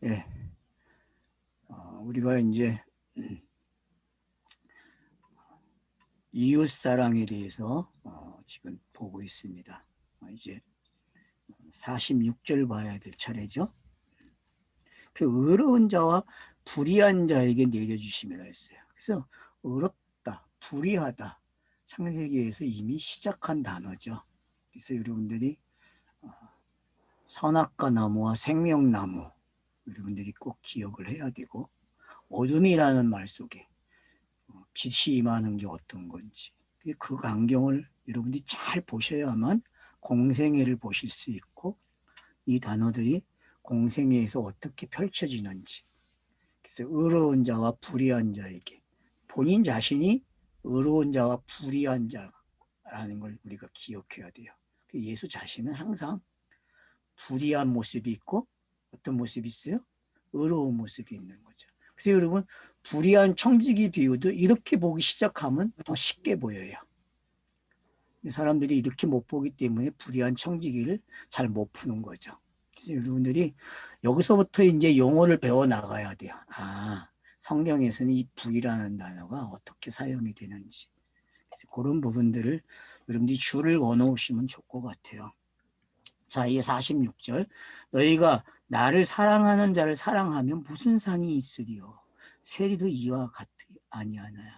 예, 우리가 이제 이웃사랑에 대해서 지금 보고 있습니다. 이제 46절 봐야 될 차례죠. 그 의로운 자와 불의한 자에게 내려주심이라 했어요. 그래서 의롭다, 불의하다, 창세기에서 이미 시작한 단어죠. 그래서 여러분들이 선악과 나무와 생명나무, 여러분들이 꼭 기억을 해야 되고, 어둠이라는 말 속에 빛이 임하는 게 어떤 건지, 그 광경을 여러분들이 잘 보셔야만 공생애를 보실 수 있고, 이 단어들이 공생애에서 어떻게 펼쳐지는지. 그래서 의로운 자와 불의한 자에게, 본인 자신이 의로운 자와 불의한 자라는 걸 우리가 기억해야 돼요. 예수 자신은 항상 불의한 모습이 있고 어떤 모습이 있어요? 의로운 모습이 있는 거죠. 그래서 여러분, 불의한 청지기 비유도 이렇게 보기 시작하면 더 쉽게 보여요. 사람들이 이렇게 못 보기 때문에 불의한 청지기를 잘 못 푸는 거죠. 그래서 여러분들이 여기서부터 이제 용어를 배워 나가야 돼요. 성경에서는 이 불이라는 단어가 어떻게 사용이 되는지. 그래서 그런 부분들을 여러분들이 줄을 넣어놓으시면 좋을 것 같아요. 자, 이게 46절. 너희가 나를 사랑하는 자를 사랑하면 무슨 상이 있으리요? 세리도 이와 같이 아니하나요?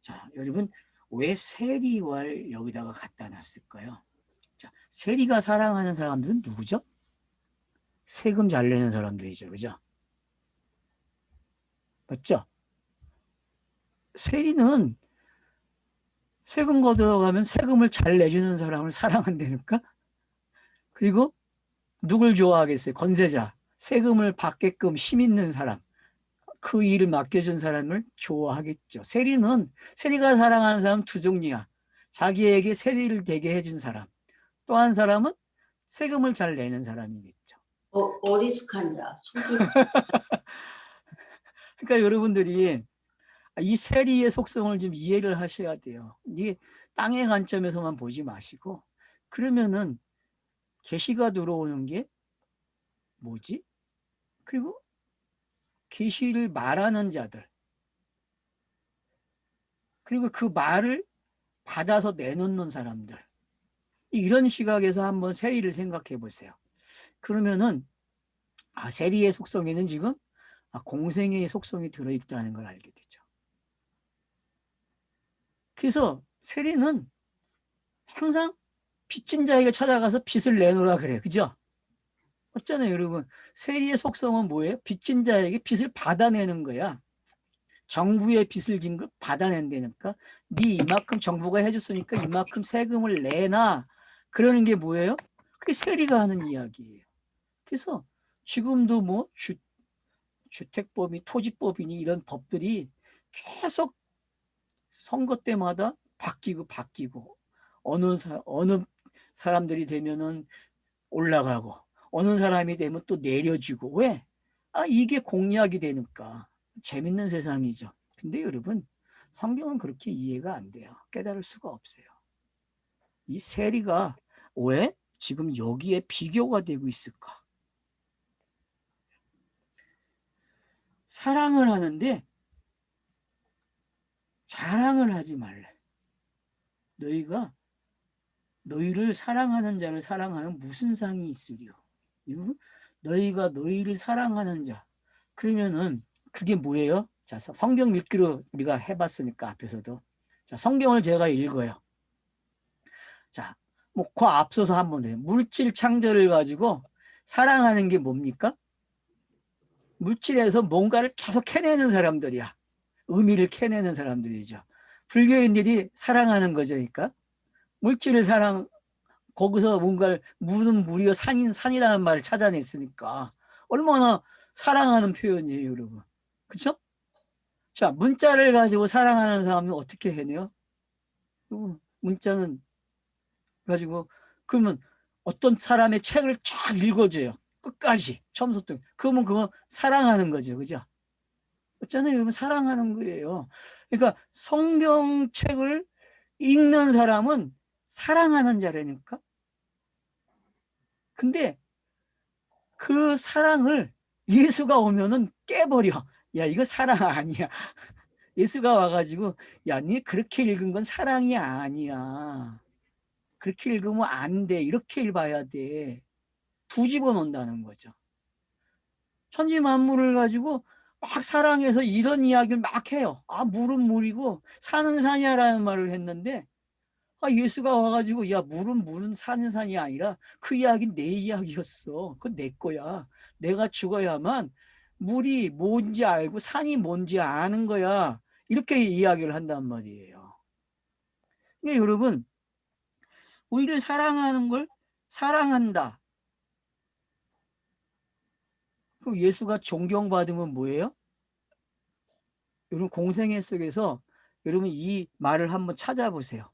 자, 여러분, 왜 세리를 여기다가 갖다 놨을까요? 자, 세리가 사랑하는 사람들은 누구죠? 세금 잘 내는 사람들이죠. 그죠? 맞죠? 세리는 세금 걷어가면 세금을 잘 내주는 사람을 사랑한다니까? 그리고 누굴 좋아하겠어요? 권세자. 세금을 받게끔 힘 있는 사람. 그 일을 맡겨준 사람을 좋아하겠죠. 세리가 사랑하는 사람 두 종류야. 자기에게 세리를 되게 해준 사람. 또 한 사람은 세금을 잘 내는 사람이겠죠. 어리숙한 자, 속이. 그러니까 여러분들이 이 세리의 속성을 좀 이해를 하셔야 돼요. 이게 땅의 관점에서만 보지 마시고, 그러면은 계시가 들어오는 게 뭐지? 그리고 계시를 말하는 자들, 그리고 그 말을 받아서 내놓는 사람들, 이런 시각에서 한번 세리를 생각해 보세요. 그러면은 세리의 속성에는 지금 공생의 속성이 들어있다는 걸 알게 되죠. 그래서 세리는 항상 빚진 자에게 찾아가서 빚을 내놓으라 그래요. 그죠? 맞잖아요, 여러분. 세리의 속성은 뭐예요? 빚진 자에게 빚을 받아내는 거야. 정부의 빚을 진 걸 받아낸다니까. 네 이만큼 정부가 해줬으니까 이만큼 세금을 내놔. 그러는 게 뭐예요? 그게 세리가 하는 이야기예요. 그래서 지금도 뭐 주택법이 토지법이니 이런 법들이 계속 선거 때마다 바뀌고 어느 사람들이 되면은 올라가고 어느 사람이 되면 또 내려지고. 왜? 이게 공약이 되니까. 재밌는 세상이죠. 근데 여러분, 성경은 그렇게 이해가 안 돼요. 깨달을 수가 없어요. 이 세리가 왜 지금 여기에 비교가 되고 있을까? 사랑을 하는데 자랑을 하지 말래. 너희를 사랑하는 자를 사랑하면 무슨 상이 있으리요? 너희가 너희를 사랑하는 자. 그러면은 그게 뭐예요? 자, 성경 읽기로 우리가 해봤으니까 앞에서도. 자, 성경을 제가 읽어요. 자, 뭐 그 앞서서 한번 해요. 물질 창조를 가지고 사랑하는 게 뭡니까? 물질에서 뭔가를 계속 해내는 사람들이야. 의미를 캐내는 사람들이죠. 불교인들이 사랑하는 거죠. 그러니까 물질을 거기서 뭔가를 물은 물이요 산이라는 말을 찾아냈으니까 얼마나 사랑하는 표현이에요, 여러분. 그렇죠? 자, 문자를 가지고 사랑하는 사람은 어떻게 해내요? 문자는 가지고 그러면 어떤 사람의 책을 쫙 읽어줘요. 끝까지 처음부터. 그러면 그거 사랑하는 거죠, 그죠? 어쩌나요? 여러분, 사랑하는 거예요. 그러니까 성경책을 읽는 사람은 사랑하는 자라니까. 근데 그 사랑을 예수가 오면은 깨버려. 야, 이거 사랑 아니야. 예수가 와가지고, 야, 니 그렇게 읽은 건 사랑이 아니야. 그렇게 읽으면 안 돼. 이렇게 읽어야 돼. 뒤집어 놓는다는 거죠. 천지 만물을 가지고 막 사랑해서 이런 이야기를 막 해요. 아, 물은 물이고 산은 산이야라는 말을 했는데, 아, 예수가 와가지고, 야, 물은 산은 산이 아니라 그 이야기는 내 이야기였어. 그건 내 거야. 내가 죽어야만 물이 뭔지 알고 산이 뭔지 아는 거야. 이렇게 이야기를 한단 말이에요. 그러니까 여러분, 우리를 사랑하는 걸 사랑한다. 그럼 예수가 존경받으면 뭐예요? 여러분, 공생애 속에서 여러분 이 말을 한번 찾아보세요.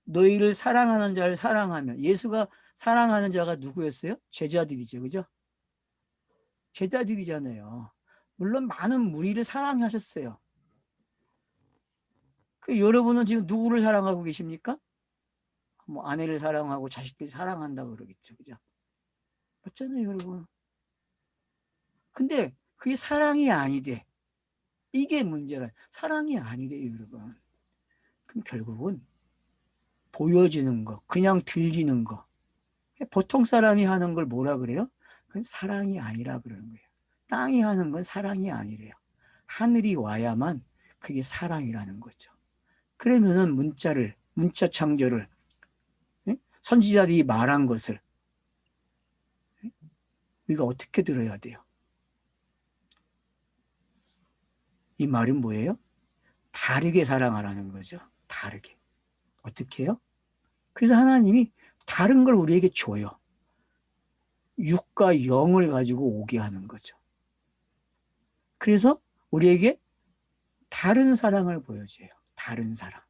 너희를 사랑하는 자를 사랑하면, 예수가 사랑하는 자가 누구였어요? 제자들이죠. 그죠? 제자들이잖아요. 물론 많은 무리를 사랑하셨어요. 그 여러분은 지금 누구를 사랑하고 계십니까? 뭐 아내를 사랑하고 자식들 사랑한다고 그러겠죠. 그죠? 맞잖아요, 여러분. 근데 그게 사랑이 아니대. 이게 문제라. 사랑이 아니래요, 여러분. 그럼 결국은 보여지는 거, 그냥 들리는 거. 보통 사람이 하는 걸 뭐라 그래요? 그건 사랑이 아니라 그러는 거예요. 땅이 하는 건 사랑이 아니래요. 하늘이 와야만 그게 사랑이라는 거죠. 그러면은 문자 창조를, 선지자들이 말한 것을 우리가 어떻게 들어야 돼요? 이 말은 뭐예요? 다르게 사랑하라는 거죠. 다르게. 어떻게 해요? 그래서 하나님이 다른 걸 우리에게 줘요. 육과 영을 가지고 오게 하는 거죠. 그래서 우리에게 다른 사랑을 보여줘요. 다른 사랑.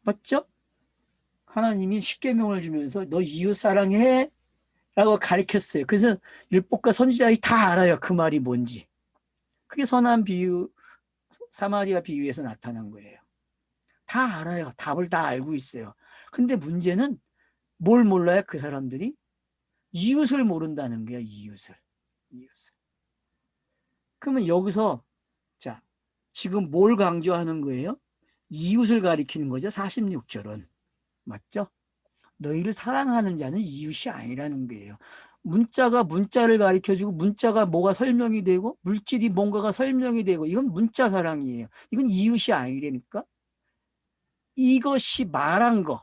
맞죠? 하나님이 십계명을 주면서 너 이웃 사랑해 라고 가르쳤어요. 그래서 율법과 선지자들이 다 알아요. 그 말이 뭔지. 그게 선한 비유, 사마리아 비유에서 나타난 거예요. 다 알아요. 답을 다 알고 있어요. 근데 문제는 뭘 몰라요? 그 사람들이? 이웃을 모른다는 거예요. 이웃을. 이웃을. 그러면 여기서 자, 지금 뭘 강조하는 거예요? 이웃을 가리키는 거죠. 46절은. 맞죠? 너희를 사랑하는 자는 이웃이 아니라는 거예요. 문자가 문자를 가리켜주고 문자가 뭐가 설명이 되고 물질이 뭔가가 설명이 되고 이건 문자 사랑이에요. 이건 이웃이 아니라니까. 이것이 말한 거,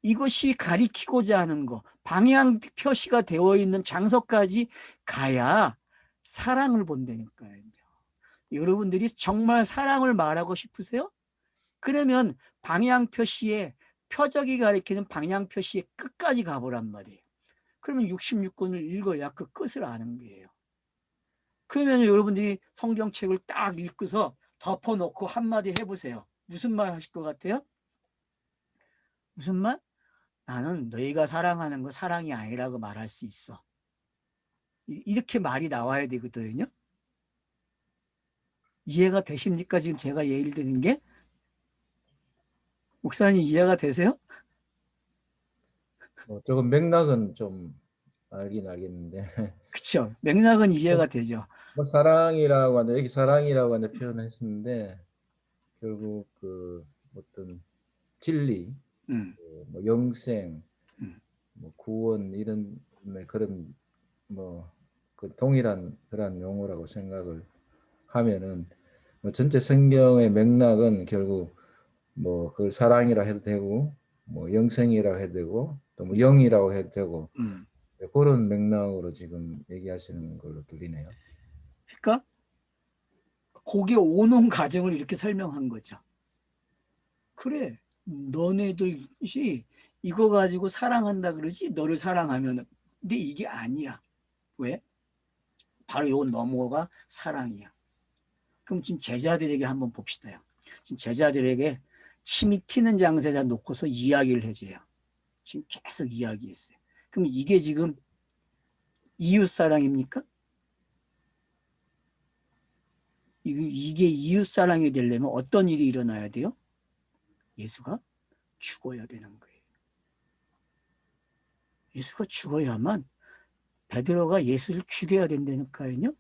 이것이 가리키고자 하는 거, 방향 표시가 되어 있는 장소까지 가야 사랑을 본다니까요. 여러분들이 정말 사랑을 말하고 싶으세요? 그러면 방향 표시에 표적이 가리키는 방향 표시의 끝까지 가보란 말이에요. 그러면 66권을 읽어야 그 끝을 아는 거예요. 그러면 여러분들이 성경책을 딱 읽고서 덮어놓고 한마디 해보세요. 무슨 말 하실 것 같아요? 무슨 말? 나는 너희가 사랑하는 거 사랑이 아니라고 말할 수 있어. 이렇게 말이 나와야 되거든요. 이해가 되십니까? 지금 제가 예를 드는 게? 목사님 이해가 되세요? 뭐 조금 맥락은 좀 알긴 알겠는데 그쵸. 맥락은 이해가 되죠. 뭐 사랑이라고 하는데 여기 사랑이라고 하는 표현을 했었는데 결국 그 어떤 진리, 음, 뭐 영생, 음. 뭐 구원 이런 그런 뭐 그 동일한 그런 용어라고 생각을 하면은 뭐 전체 성경의 맥락은 결국 뭐 그걸 사랑이라 해도 되고 뭐 영생이라고 해도 되고 또 뭐 영이라고 해도 되고 그런 맥락으로 지금 얘기하시는 걸로 들리네요. 그러니까 거기에 오는 과정을 이렇게 설명한 거죠. 그래, 너네들이 이거 가지고 사랑한다 그러지? 너를 사랑하면. 근데 이게 아니야. 왜? 바로 요 넘어가 사랑이야. 그럼 지금 제자들에게 한번 봅시다요. 지금 제자들에게 힘이 튀는 장세에다 놓고서 이야기를 해줘요. 지금 계속 이야기했어요. 그럼 이게 지금 이웃사랑입니까? 이게 이웃사랑이 되려면 어떤 일이 일어나야 돼요? 예수가 죽어야 되는 거예요. 예수가 죽어야만 베드로가 예수를 죽여야 된다니까요.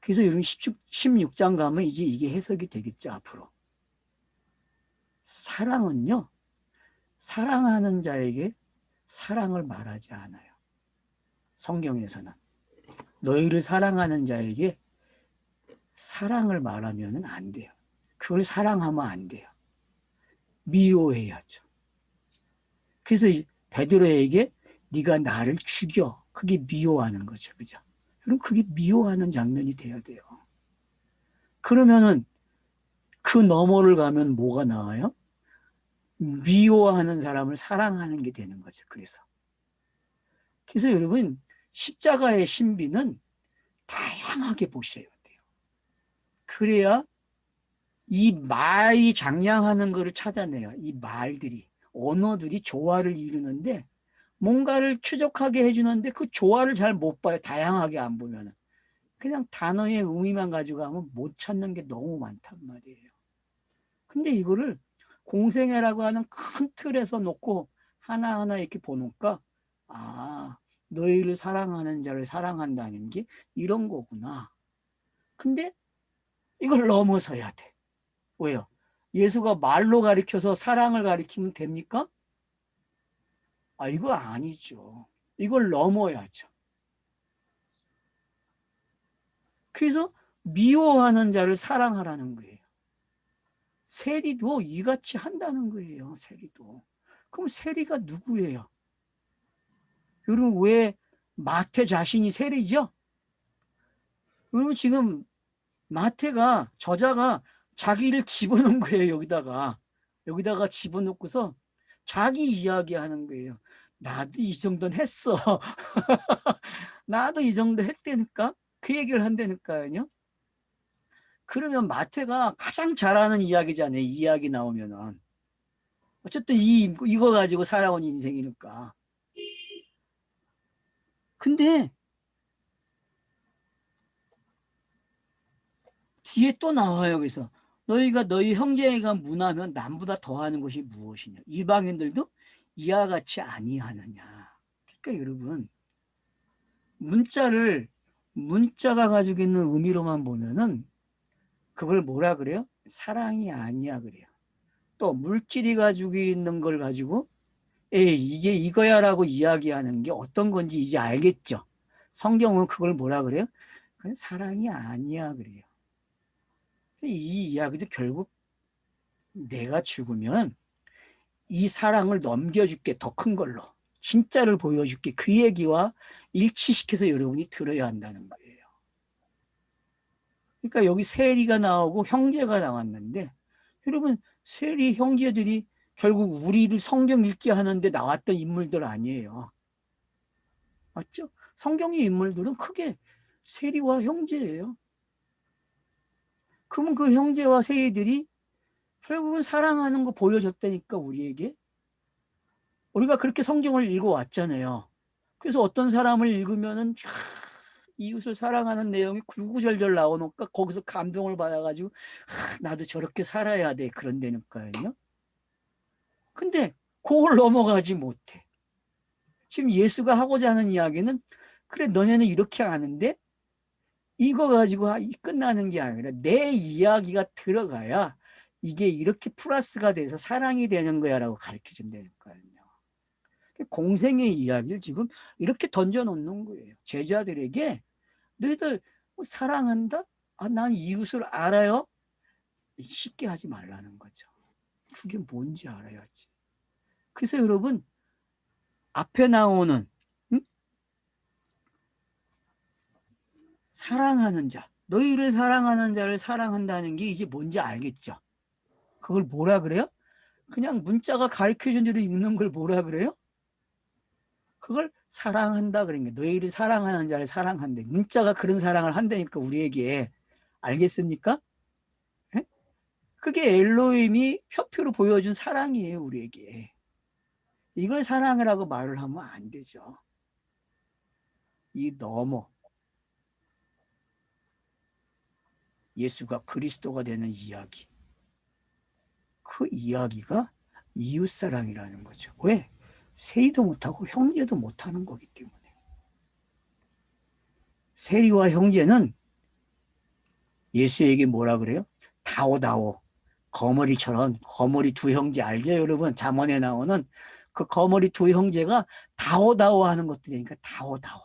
그래서 여러분 16장 가면 이제 이게 해석이 되겠죠, 앞으로. 사랑은요, 사랑하는 자에게 사랑을 말하지 않아요. 성경에서는. 너희를 사랑하는 자에게 사랑을 말하면 안 돼요. 그걸 사랑하면 안 돼요. 미워해야죠. 그래서 베드로에게 네가 나를 죽여. 그게 미워하는 거죠. 그죠? 여러분, 그게 미워하는 장면이 돼야 돼요. 그러면은 그 너머를 가면 뭐가 나와요? 미워하는 사람을 사랑하는 게 되는 거죠. 그래서 여러분, 십자가의 신비는 다양하게 보셔야 돼요. 그래야 이 말이 장량하는 것을 찾아내요. 이 말들이, 언어들이 조화를 이루는데 뭔가를 추적하게 해주는데 그 조화를 잘 못 봐요. 다양하게 안 보면은. 그냥 단어의 의미만 가지고 가면 못 찾는 게 너무 많단 말이에요. 근데 이거를 공생애라고 하는 큰 틀에서 놓고 하나하나 이렇게 보니까, 아, 너희를 사랑하는 자를 사랑한다는 게 이런 거구나. 근데 이걸 넘어서야 돼. 왜요? 예수가 말로 가리켜서 사랑을 가리키면 됩니까? 아, 이거 아니죠. 이걸 넘어야죠. 그래서 미워하는 자를 사랑하라는 거예요. 세리도 이같이 한다는 거예요. 세리도. 그럼 세리가 누구예요? 여러분, 왜 마태 자신이 세리죠? 여러분, 지금 마태가, 저자가 자기를 집어넣은 거예요. 여기다가 집어넣고서 자기 이야기하는 거예요. 나도 이 정도는 했어. 나도 이 정도 했다니까? 그 얘기를 한다니까요. 그러면 마태가 가장 잘하는 이야기잖아요. 이 이야기 나오면은. 어쨌든 이거 가지고 살아온 인생이니까. 근데 뒤에 또 나와요. 그래서 너희가 너희 형제가 문하면 남보다 더하는 것이 무엇이냐. 이방인들도 이와 같이 아니하느냐. 그러니까 여러분, 문자가 가지고 있는 의미로만 보면은 그걸 뭐라 그래요? 사랑이 아니야 그래요. 또 물질이 가지고 있는 걸 가지고 이게 이거야라고 이야기하는 게 어떤 건지 이제 알겠죠. 성경은 그걸 뭐라 그래요? 그건 사랑이 아니야 그래요. 이 이야기도 결국 내가 죽으면 이 사랑을 넘겨줄게, 더 큰 걸로. 진짜를 보여줄게. 그 얘기와 일치시켜서 여러분이 들어야 한다는 거예요. 그러니까 여기 세리가 나오고 형제가 나왔는데, 여러분, 세리 형제들이 결국 우리를 성경 읽게 하는데 나왔던 인물들 아니에요. 맞죠? 성경의 인물들은 크게 세리와 형제예요. 그러면 그 형제와 세리들이 결국은 사랑하는 거 보여줬다니까, 우리에게. 우리가 그렇게 성경을 읽어왔잖아요. 그래서 어떤 사람을 읽으면은 이웃을 사랑하는 내용이 구구절절 나오니까 거기서 감동을 받아가지고 나도 저렇게 살아야 돼. 그런다니까요. 근데 그걸 넘어가지 못해. 지금 예수가 하고자 하는 이야기는 그래 너네는 이렇게 아는데 이거 가지고 끝나는 게 아니라 내 이야기가 들어가야 이게 이렇게 플러스가 돼서 사랑이 되는 거야 라고 가르쳐 준다니까요. 공생의 이야기를 지금 이렇게 던져놓는 거예요. 제자들에게 너희들 사랑한다? 아, 난 이웃을 알아요? 쉽게 하지 말라는 거죠. 그게 뭔지 알아야지. 그래서 여러분 앞에 나오는 사랑하는 자, 너희를 사랑하는 자를 사랑한다는 게 이제 뭔지 알겠죠? 그걸 뭐라 그래요? 그냥 문자가 가르쳐준 대로 읽는 걸 뭐라 그래요? 그걸 사랑한다 그런 게 너희를 사랑하는 자를 사랑한대. 문자가 그런 사랑을 한다니까 우리에게. 알겠습니까? 네? 그게 엘로힘이 표표로 보여준 사랑이에요, 우리에게. 이걸 사랑이라고 말을 하면 안 되죠. 이 넘어 예수가 그리스도가 되는 이야기. 그 이야기가 이웃사랑이라는 거죠. 왜? 세리도 못하고 형제도 못하는 거기 때문에. 세리와 형제는 예수에게 뭐라 그래요? 다오다오. 거머리처럼, 거머리 두 형제 알죠, 여러분? 잠언에 나오는 그 거머리 두 형제가 다오다오 하는 것들이니까 다오다오.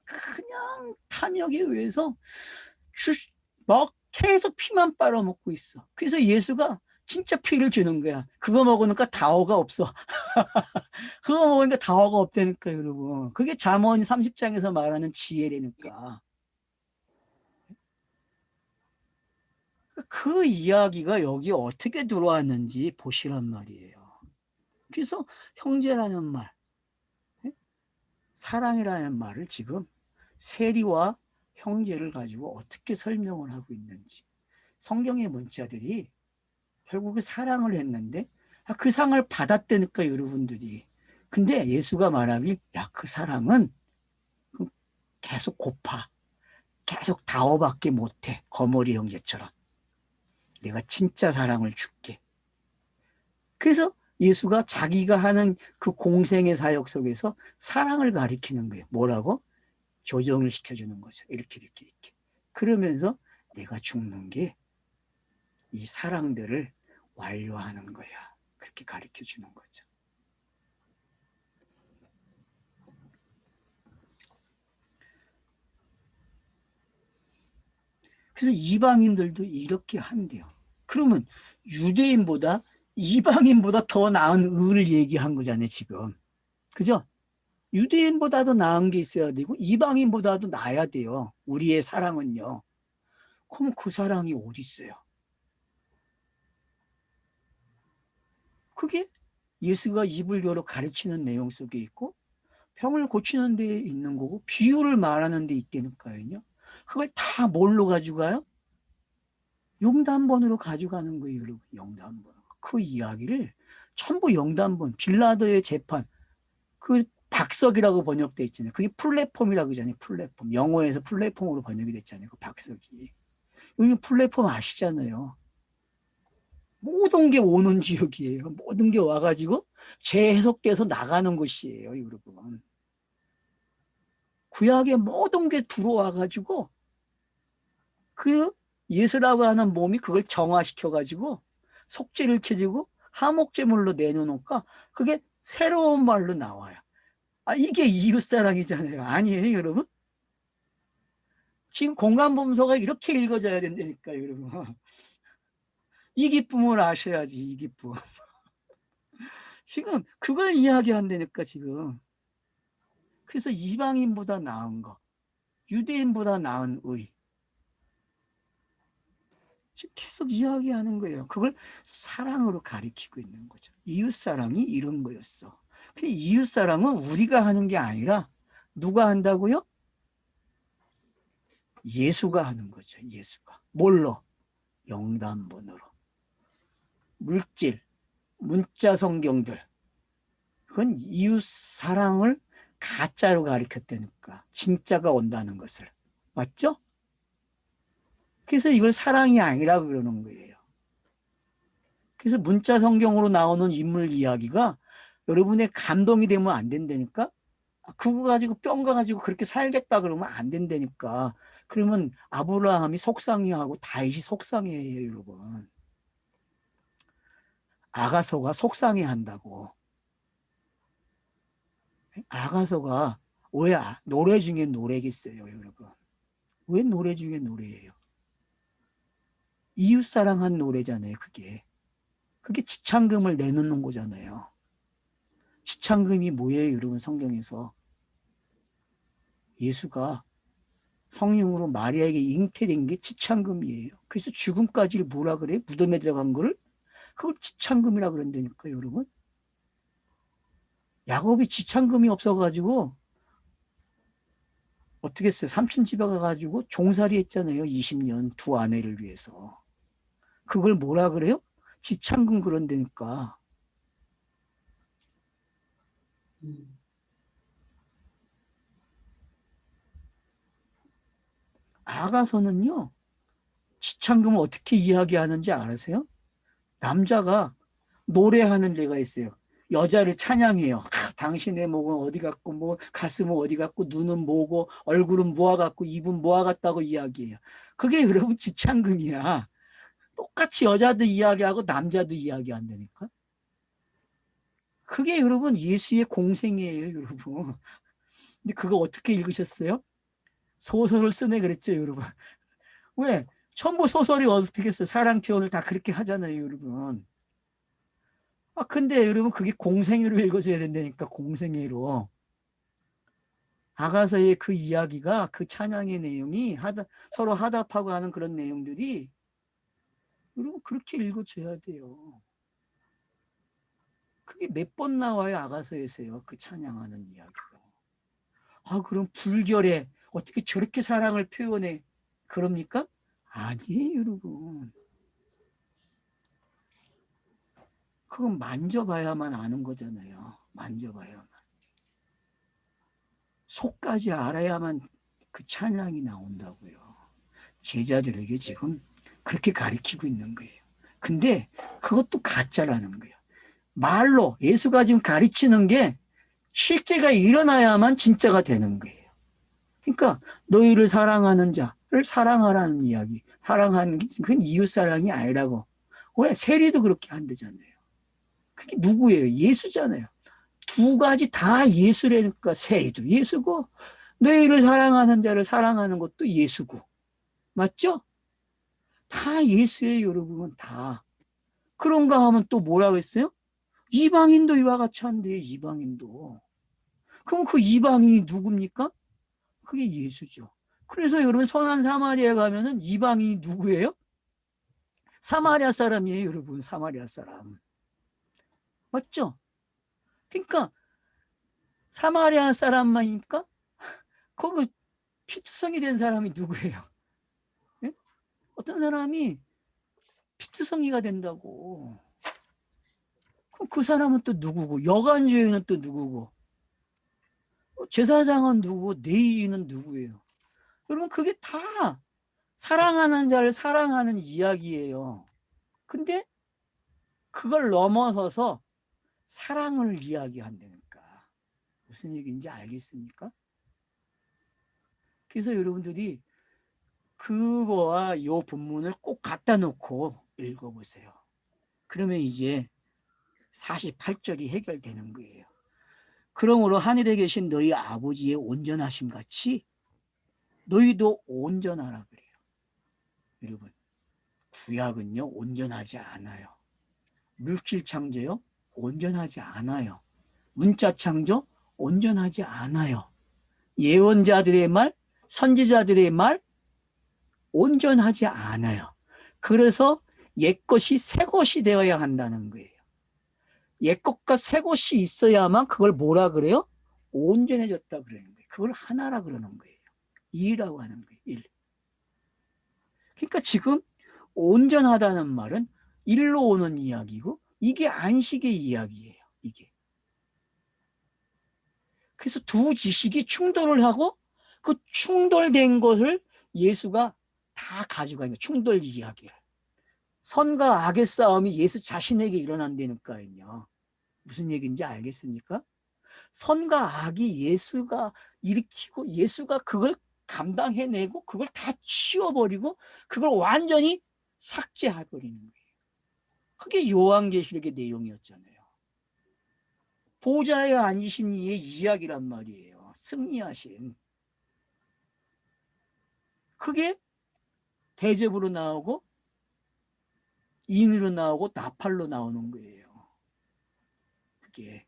그냥 탐욕에 의해서 막 계속 피만 빨아먹고 있어. 그래서 예수가 진짜 피를 주는 거야. 그거 먹으니까 다오가 없어. 그거 먹으니까 다오가 없다니까, 여러분. 그게 잠언 30장에서 말하는 지혜라니까. 그 이야기가 여기 어떻게 들어왔는지 보시란 말이에요. 그래서 형제라는 말, 사랑이라는 말을 지금 세리와 형제를 가지고 어떻게 설명을 하고 있는지. 성경의 문자들이 결국에 사랑을 했는데 그 상을 받았다니까, 여러분들이. 근데 예수가 말하길, 야, 그 사랑은 계속 고파. 계속 다오밖에 못해. 거머리 형제처럼. 내가 진짜 사랑을 줄게. 그래서 예수가 자기가 하는 그 공생의 사역 속에서 사랑을 가리키는 거예요. 뭐라고? 교정을 시켜주는 거죠. 이렇게. 그러면서 내가 죽는 게 이 사랑들을 완료하는 거야. 그렇게 가르쳐 주는 거죠. 그래서 이방인들도 이렇게 한대요. 그러면 유대인보다 이방인보다 더 나은 의를 얘기한 거잖아요, 지금. 그죠? 유대인보다도 나은 게 있어야 되고 이방인보다도 나아야 돼요. 우리의 사랑은요. 그럼 그 사랑이 어디 있어요? 그게 예수가 입을 열어 가르치는 내용 속에 있고 병을 고치는 데 있는 거고 비유를 말하는 데 있다니까요. 그걸 다 뭘로 가져가요? 영단본으로 가져가는 거예요, 여러분. 영단본. 그 이야기를 전부 영단본, 빌라도의 재판, 그 박석이라고 번역돼 있잖아요. 그게 플랫폼이라고 그러잖아요. 플랫폼. 영어에서 플랫폼으로 번역이 됐잖아요. 그 박석이. 요즘 플랫폼 아시잖아요. 모든 게 오는 지역이에요. 모든 게 와가지고 재해석돼서 나가는 곳이에요, 여러분. 구약의 모든 게 들어와가지고 그 예수라고 하는 몸이 그걸 정화시켜가지고 속죄를 쳐주고 화목제물로 내놓으니까 그게 새로운 말로 나와요. 아, 이게 이웃사랑이잖아요. 아니에요, 여러분? 지금 공간범서가 이렇게 읽어져야 된다니까요, 여러분. 이 기쁨을 아셔야지, 이 기쁨. 지금 그걸 이야기한다니까, 지금. 그래서 이방인보다 나은 거, 유대인보다 나은 의. 지금 계속 이야기하는 거예요. 그걸 사랑으로 가리키고 있는 거죠. 이웃사랑이 이런 거였어. 근데 이웃사랑은 우리가 하는 게 아니라 누가 한다고요? 예수가 하는 거죠. 예수가. 뭘로? 영단본으로. 물질, 문자 성경들. 그건 이웃사랑을 가짜로 가리켰다니까. 진짜가 온다는 것을. 맞죠? 그래서 이걸 사랑이 아니라고 그러는 거예요. 그래서 문자 성경으로 나오는 인물 이야기가 여러분의 감동이 되면 안 된다니까? 그거 가지고 뿅가 가지고 그렇게 살겠다 그러면 안 된다니까. 그러면 아브라함이 속상해하고 다윗이 속상해해요, 여러분. 아가서가 속상해한다고. 아가서가 왜 노래 중에 노래겠어요, 여러분? 왜 노래 중에 노래예요? 이웃사랑한 노래잖아요, 그게. 그게 지창금을 내놓는 거잖아요. 지창금이 뭐예요, 여러분? 성경에서 예수가 성령으로 마리아에게 잉태된 게 지창금이에요. 그래서 죽음까지를 뭐라 그래요? 무덤에 들어간 거를 그걸 지창금이라 그런다니까, 여러분. 야곱이 지창금이 없어가지고 어떻게 했어요? 삼촌 집에 가가지고 종살이 했잖아요. 20년 두 아내를 위해서. 그걸 뭐라 그래요? 지창금 그런다니까. 아가서는요, 지창금을 어떻게 이야기하는지 아세요? 남자가 노래하는 데가 있어요. 여자를 찬양해요. 당신의 목은 어디 갔고 뭐 가슴은 어디 갔고 눈은 뭐고 얼굴은 모아 갔고 입은 모아 갔다고 이야기해요. 그게 여러분 지창금이야. 똑같이 여자도 이야기하고 남자도 이야기한다니까. 그게 여러분 예수의 공생이에요, 여러분. 근데 그거 어떻게 읽으셨어요? 소설을 쓰네 그랬죠, 여러분. 왜? 전부 소설이 어떻게 했어요? 사랑 표현을 다 그렇게 하잖아요, 여러분. 근데 여러분 그게 공생애로 읽어줘야 된다니까, 공생애로. 아가서의 그 이야기가, 그 찬양의 내용이 서로 하답하고 하는 그런 내용들이 여러분 그렇게 읽어줘야 돼요. 그게 몇 번 나와요, 아가서에서요, 그 찬양하는 이야기가. 그럼 불결에 어떻게 저렇게 사랑을 표현해? 그럽니까? 아니에요, 여러분. 그건 만져봐야만 아는 거잖아요. 만져봐야만. 속까지 알아야만 그 찬양이 나온다고요. 제자들에게 지금 그렇게 가르치고 있는 거예요. 근데 그것도 가짜라는 거예요. 말로 예수가 지금 가르치는 게 실제가 일어나야만 진짜가 되는 거예요. 그러니까 너희를 사랑하는 자를 사랑하라는 이야기. 사랑하는 게 그건 이웃사랑이 아니라고. 왜? 세리도 그렇게 한대잖아요. 그게 누구예요? 예수잖아요. 두 가지 다 예수라니까. 세리도 예수고 너희를 사랑하는 자를 사랑하는 것도 예수고. 맞죠? 다 예수예요, 여러분. 다. 그런가 하면 또 뭐라고 했어요? 이방인도 이와 같이 한대요. 이방인도. 그럼 그 이방인이 누굽니까? 그게 예수죠. 그래서 여러분 선한 사마리아 가면은 이방인이 누구예요? 사마리아 사람이에요, 여러분. 사마리아 사람. 맞죠? 그러니까 사마리아 사람만이니까 거기 피투성이 된 사람이 누구예요? 네? 어떤 사람이 피투성이가 된다고. 그럼 그 사람은 또 누구고? 여간주의는 또 누구고? 제사장은 누구고? 레위인은 누구예요? 여러분 그게 다 사랑하는 자를 사랑하는 이야기예요. 근데 그걸 넘어서서 사랑을 이야기한다니까. 무슨 얘기인지 알겠습니까? 그래서 여러분들이 그거와 이 본문을 꼭 갖다 놓고 읽어보세요. 그러면 이제 48절이 해결되는 거예요. 그러므로 하늘에 계신 너희 아버지의 온전하심 같이 너희도 온전하라 그래요. 여러분 구약은요 온전하지 않아요. 물질 창조요 온전하지 않아요. 문자 창조 온전하지 않아요. 예언자들의 말, 선지자들의 말 온전하지 않아요. 그래서 옛것이 새것이 되어야 한다는 거예요. 옛것과 새것이 있어야만 그걸 뭐라 그래요? 온전해졌다 그러는 거예요. 그걸 하나라 그러는 거예요. 일이라고 하는 거예요. 일. 그러니까 지금 온전하다는 말은 일로 오는 이야기고 이게 안식의 이야기예요. 이게. 그래서 두 지식이 충돌을 하고 그 충돌된 것을 예수가 다 가져가는 거예요. 충돌 이야기를. 선과 악의 싸움이 예수 자신에게 일어난다니까요. 무슨 얘기인지 알겠습니까? 선과 악이 예수가 일으키고 예수가 그걸 감당해내고 그걸 다 치워버리고 그걸 완전히 삭제해버리는 거예요. 그게 요한계시록의 내용이었잖아요. 보좌에 앉으신 이의 이야기란 말이에요. 승리하신. 그게 대접으로 나오고 인으로 나오고 나팔로 나오는 거예요. 그게.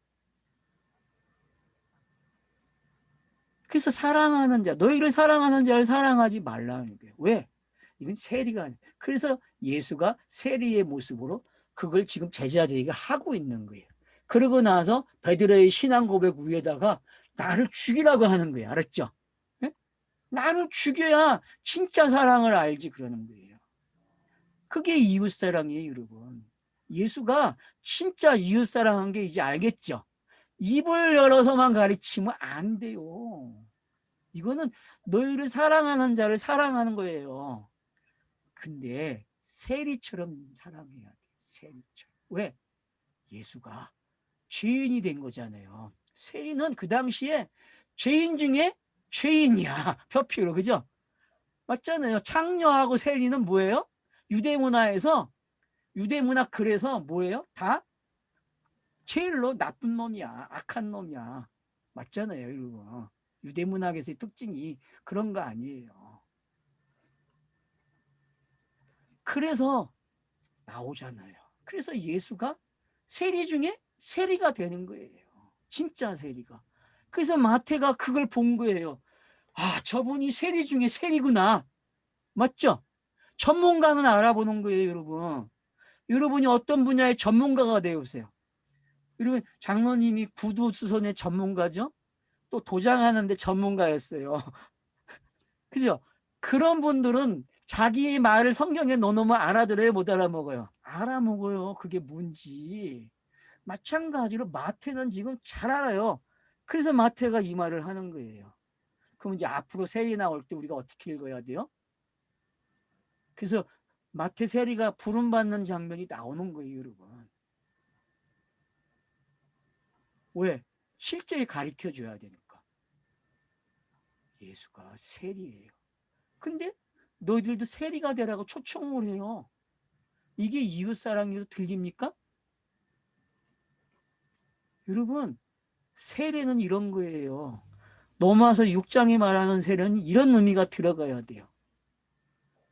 그래서 사랑하는 자, 너희를 사랑하는 자를 사랑하지 말라는 거예요. 왜? 이건 세리가 아니에요. 그래서 예수가 세리의 모습으로 그걸 지금 제자들에게 하고 있는 거예요. 그러고 나서 베드로의 신앙 고백 위에다가 나를 죽이라고 하는 거예요. 알았죠? 네? 나를 죽여야 진짜 사랑을 알지 그러는 거예요. 그게 이웃사랑이에요, 여러분. 예수가 진짜 이웃사랑한 게 이제 알겠죠? 입을 열어서만 가르치면 안 돼요. 이거는 너희를 사랑하는 자를 사랑하는 거예요. 근데 세리처럼 사랑해야 돼. 세리처럼. 왜? 예수가 죄인이 된 거잖아요. 세리는 그 당시에 죄인 중에 죄인이야. 표피로. 그죠? 맞잖아요. 창녀하고 세리는 뭐예요? 유대 문화에서, 유대 문화 글에서 뭐예요? 다 제일로 나쁜 놈이야. 악한 놈이야. 맞잖아요, 여러분. 유대 문학에서의 특징이 그런 거 아니에요. 그래서 나오잖아요. 그래서 예수가 세리 중에 세리가 되는 거예요. 진짜 세리가. 그래서 마태가 그걸 본 거예요. 아, 저분이 세리 중에 세리구나. 맞죠? 전문가는 알아보는 거예요, 여러분. 여러분이 어떤 분야의 전문가가 되어보세요. 여러분, 장로님이 구두수선의 전문가죠? 또 도장하는데 전문가였어요. 그죠? 그런 분들은 자기의 말을 성경에 넣어놓으면 알아들어요, 못 알아먹어요? 알아먹어요. 그게 뭔지. 마찬가지로 마태는 지금 잘 알아요. 그래서 마태가 이 말을 하는 거예요. 그럼 이제 앞으로 세리 나올 때 우리가 어떻게 읽어야 돼요? 그래서 마태 세리가 부름받는 장면이 나오는 거예요, 여러분. 왜? 실제 가르쳐 줘야 되니까. 예수가 세리예요. 근데 너희들도 세리가 되라고 초청을 해요. 이게 이웃사랑으로 들립니까? 여러분, 세례는 이런 거예요. 로마서 6장에 말하는 세례는 이런 의미가 들어가야 돼요.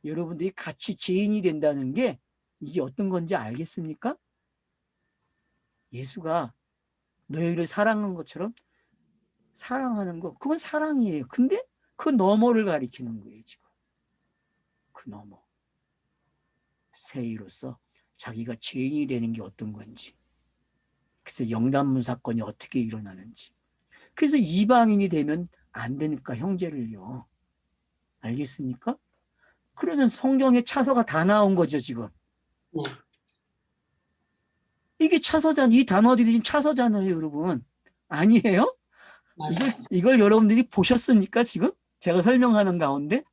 여러분들이 같이 죄인이 된다는 게 이제 어떤 건지 알겠습니까? 예수가 너희를 사랑한 것처럼 사랑하는 거, 그건 사랑이에요. 근데 그 너머를 가리키는 거예요, 지금. 그 너머. 세리로서 자기가 죄인이 되는 게 어떤 건지. 그래서 영단문 사건이 어떻게 일어나는지. 그래서 이방인이 되면 안 되니까 형제를요. 알겠습니까? 그러면 성경에 차서가 다 나온 거죠, 지금. 네. 이게 차서잖아요. 이 단어들이 지금 차서잖아요, 여러분. 아니에요? 맞아요. 이걸 여러분들이 보셨습니까, 지금? 제가 설명하는 가운데?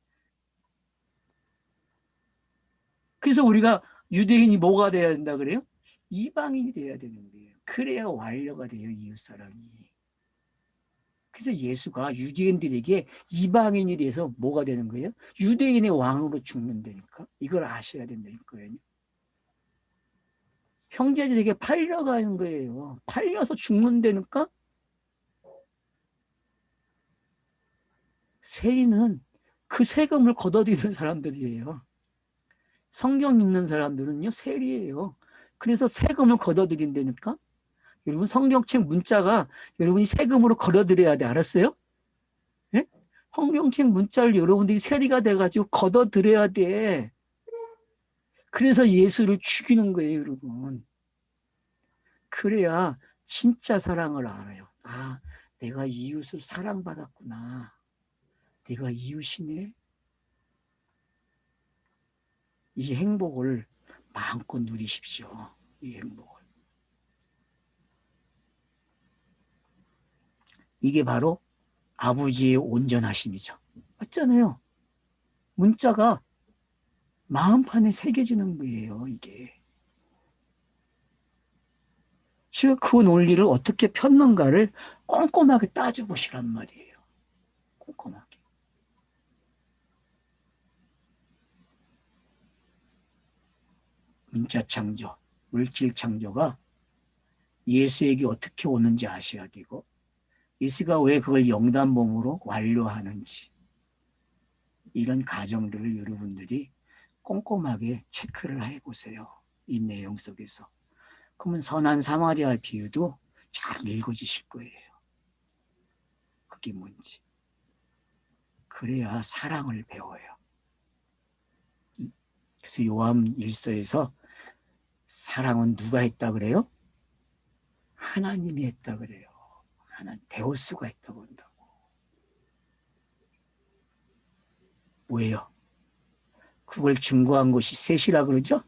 그래서 우리가 유대인이 뭐가 돼야 된다 그래요? 이방인이 돼야 되는 거예요. 그래야 완료가 돼요, 이웃사랑이. 그래서 예수가 유대인들에게 이방인이 돼서 뭐가 되는 거예요? 유대인의 왕으로 죽는다니까. 이걸 아셔야 된다니까요. 형제들에게 팔려가는 거예요. 팔려서 죽는다니까. 세리는 그 세금을 걷어들이는 사람들이에요. 성경 읽는 사람들은요, 세리예요. 그래서 세금을 걷어들인다니까. 여러분, 성경책 문자가 여러분이 세금으로 걷어들여야 돼. 알았어요? 예? 성경책 문자를 여러분들이 세리가 돼가지고 걷어들여야 돼. 그래서 예수를 죽이는 거예요, 여러분. 그래야 진짜 사랑을 알아요. 아, 내가 이웃을 사랑받았구나. 내가 이웃이네. 이 행복을 마음껏 누리십시오. 이 행복을. 이게 바로 아버지의 온전하심이죠. 맞잖아요. 문자가 마음판에 새겨지는 거예요, 이게. 제가 그 논리를 어떻게 폈는가를 꼼꼼하게 따져보시란 말이에요. 꼼꼼하게. 문자 창조, 물질 창조가 예수에게 어떻게 오는지 아셔야 되고, 예수가 왜 그걸 영단봉으로 완료하는지, 이런 과정들을 여러분들이 꼼꼼하게 체크를 해보세요. 이 내용 속에서. 그러면 선한 사마리아 비유도 잘 읽어지실 거예요. 그게 뭔지. 그래야 사랑을 배워요. 그래서 요한 1서에서 사랑은 누가 했다 그래요? 하나님이 했다 그래요. 하나님, 데오스가 했다고 한다고. 뭐예요? 그걸 증거한 것이 셋이라 그러죠?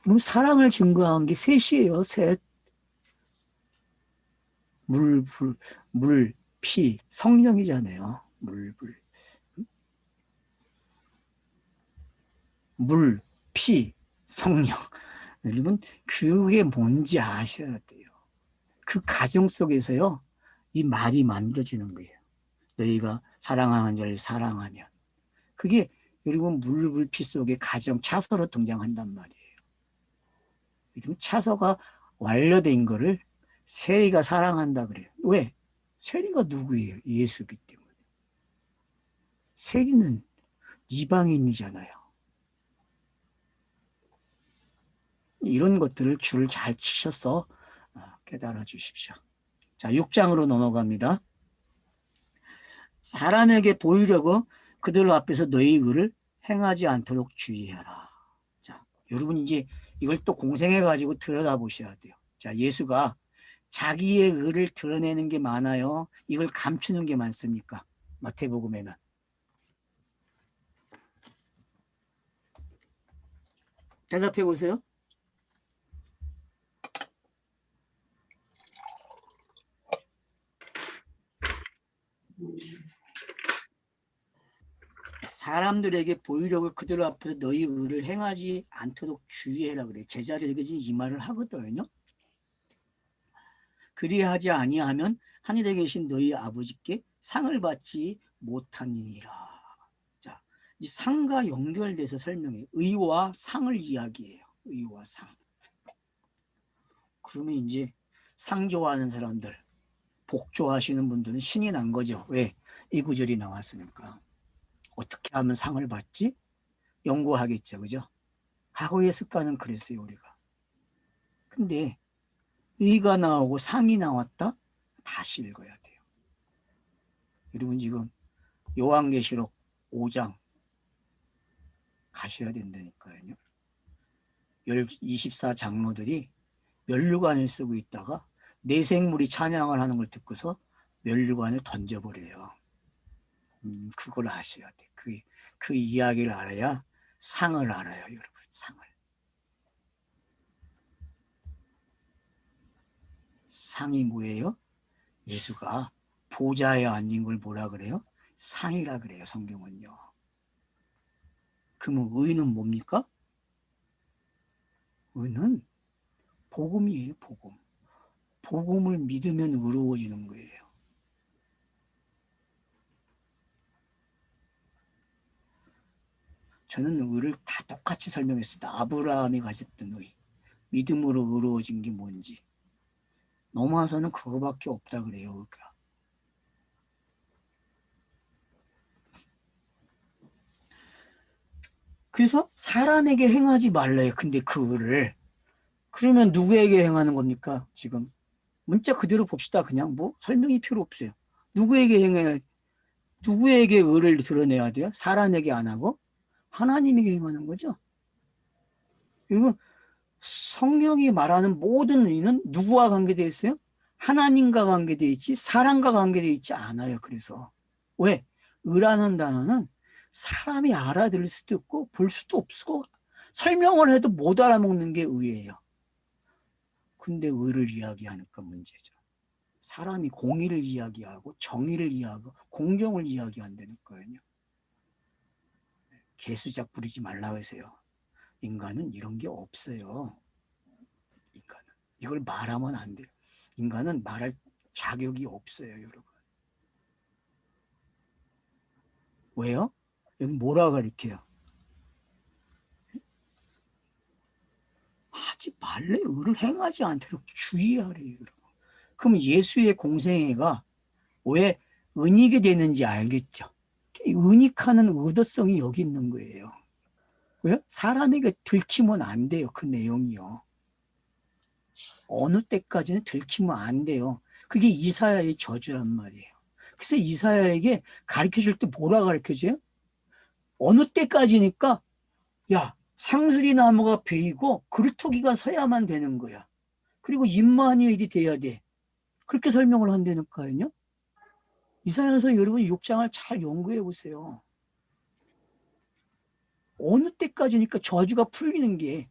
그럼 사랑을 증거한 게 셋이에요, 셋. 물, 피, 성령이잖아요. 물, 피, 성령. 여러분, 그게 뭔지 아셔야 돼요. 그 과정 속에서요, 이 말이 만들어지는 거예요. 너희가 사랑하는 자를 사랑하면. 그게 여러분 물불피 속에 가정 차서로 등장한단 말이에요. 지금 차서가 완료된 거를 세리가 사랑한다 그래요. 왜? 세리가 누구예요? 예수이기 때문에. 세리는 이방인이잖아요. 이런 것들을 줄을 잘 치셔서 깨달아 주십시오. 자, 6장으로 넘어갑니다. 사람에게 보이려고 그들 앞에서 너희 의를 행하지 않도록 주의해라. 자, 여러분 이제 이걸 또 공생해 가지고 들여다보셔야 돼요. 자, 예수가 자기의 의를 드러내는 게 많아요? 이걸 감추는 게 많습니까? 마태복음에는. 대답해 보세요. 사람들에게 보이려고 그들 앞에서 너희 의를 행하지 않도록 주의해라 그래. 제자들에게 지금 이 말을 하거든요. 그리하지 아니하면 하늘에 계신 너희 아버지께 상을 받지 못하니라. 자, 이 상과 연결돼서 설명해. 의와 상을 이야기해요. 의와 상. 그러면 이제 상 좋아하는 사람들, 복 좋아하시는 분들은 신이 난 거죠. 왜? 이 구절이 나왔으니까. 어떻게 하면 상을 받지? 연구하겠죠. 그죠? 과거의 습관은 그랬어요. 우리가. 근데 의가 나오고 상이 나왔다? 다시 읽어야 돼요. 여러분 지금 요한계시록 5장 가셔야 된다니까요. 24장로들이 면류관을 쓰고 있다가 내생물이 찬양을 하는 걸 듣고서 면류관을 던져버려요. 그걸 아셔야 돼. 그 이야기를 알아야 상을 알아요. 여러분 상을. 상이 뭐예요? 예수가 보좌에 앉은 걸 뭐라 그래요? 상이라 그래요. 성경은요. 그러면 의는 뭡니까? 의는 복음이에요. 복음. 복음을 믿으면 의로워지는 거예요. 저는 의를 다 똑같이 설명했습니다. 아브라함이 가졌던 의. 믿음으로 의로워진 게 뭔지. 넘어와서는 그거밖에 없다 그래요. 의가. 그래서 사람에게 행하지 말래요. 근데 그 의를. 그러면 누구에게 행하는 겁니까? 지금 문자 그대로 봅시다. 그냥 뭐 설명이 필요 없어요. 누구에게 행해야, 누구에게 의를 드러내야 돼요? 사람에게 안 하고 하나님에게 행하는 거죠. 여러분 성령이 말하는 모든 의는 누구와 관계되어 있어요? 하나님과 관계되어 있지 사람과 관계되어 있지 않아요. 그래서 왜? 의라는 단어는 사람이 알아들을 수도 없고 볼 수도 없고 설명을 해도 못 알아먹는 게 의예요. 근데 의를 이야기하니까 문제죠. 사람이 공의를 이야기하고 정의를 이야기하고 공정을 이야기한다니까요. 개수작 부리지 말라고 하세요. 인간은 이런 게 없어요. 인간은. 이걸 말하면 안 돼요. 인간은 말할 자격이 없어요, 여러분. 왜요? 여기 뭐라 가르쳐요? 하지 말래. 의를 행하지 않도록 주의하래요, 여러분. 그럼 예수의 공생애가 왜 은닉이 되는지 알겠죠? 은닉하는 의도성이 여기 있는 거예요. 왜요? 사람에게 들키면 안 돼요. 그 내용이요. 어느 때까지는 들키면 안 돼요. 그게 이사야의 저주란 말이에요. 그래서 이사야에게 가르쳐줄 때 뭐라 가르쳐줘요? 어느 때까지니까 야 상수리 나무가 베이고 그루터기가 서야만 되는 거야. 그리고 임마누엘이 돼야 돼. 그렇게 설명을 한다니까요. 이사야서 여러분 6장을 잘 연구해 보세요. 어느 때까지니까 저주가 풀리는 게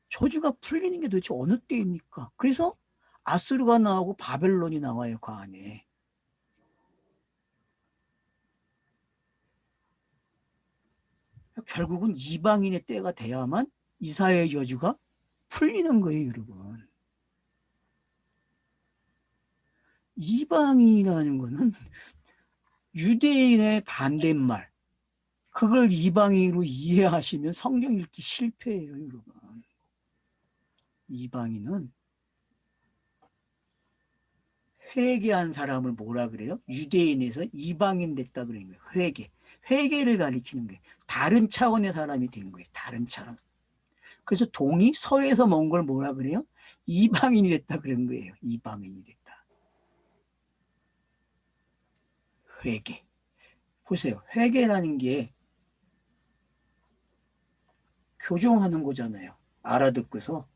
도대체 어느 때입니까? 그래서 아수르가 나오고 바벨론이 나와요. 그 안에. 결국은 이방인의 때가 돼야만 이사야의 저주가 풀리는 거예요. 여러분. 이방인이라는 거는 유대인의 반대말, 그걸 이방인으로 이해하시면 성경 읽기 실패해요, 여러분. 이방인은 회개한 사람을 뭐라 그래요? 유대인에서 이방인 됐다 그런 거예요. 회개를 가리키는 거예요. 다른 차원의 사람이 된 거예요. 다른 차원. 그래서 동이 서에서 먼 걸 뭐라 그래요? 이방인이 됐다 그런 거예요. 이방인이 됐다. 회개. 보세요. 회개라는 게 교정하는 거잖아요. 알아듣고서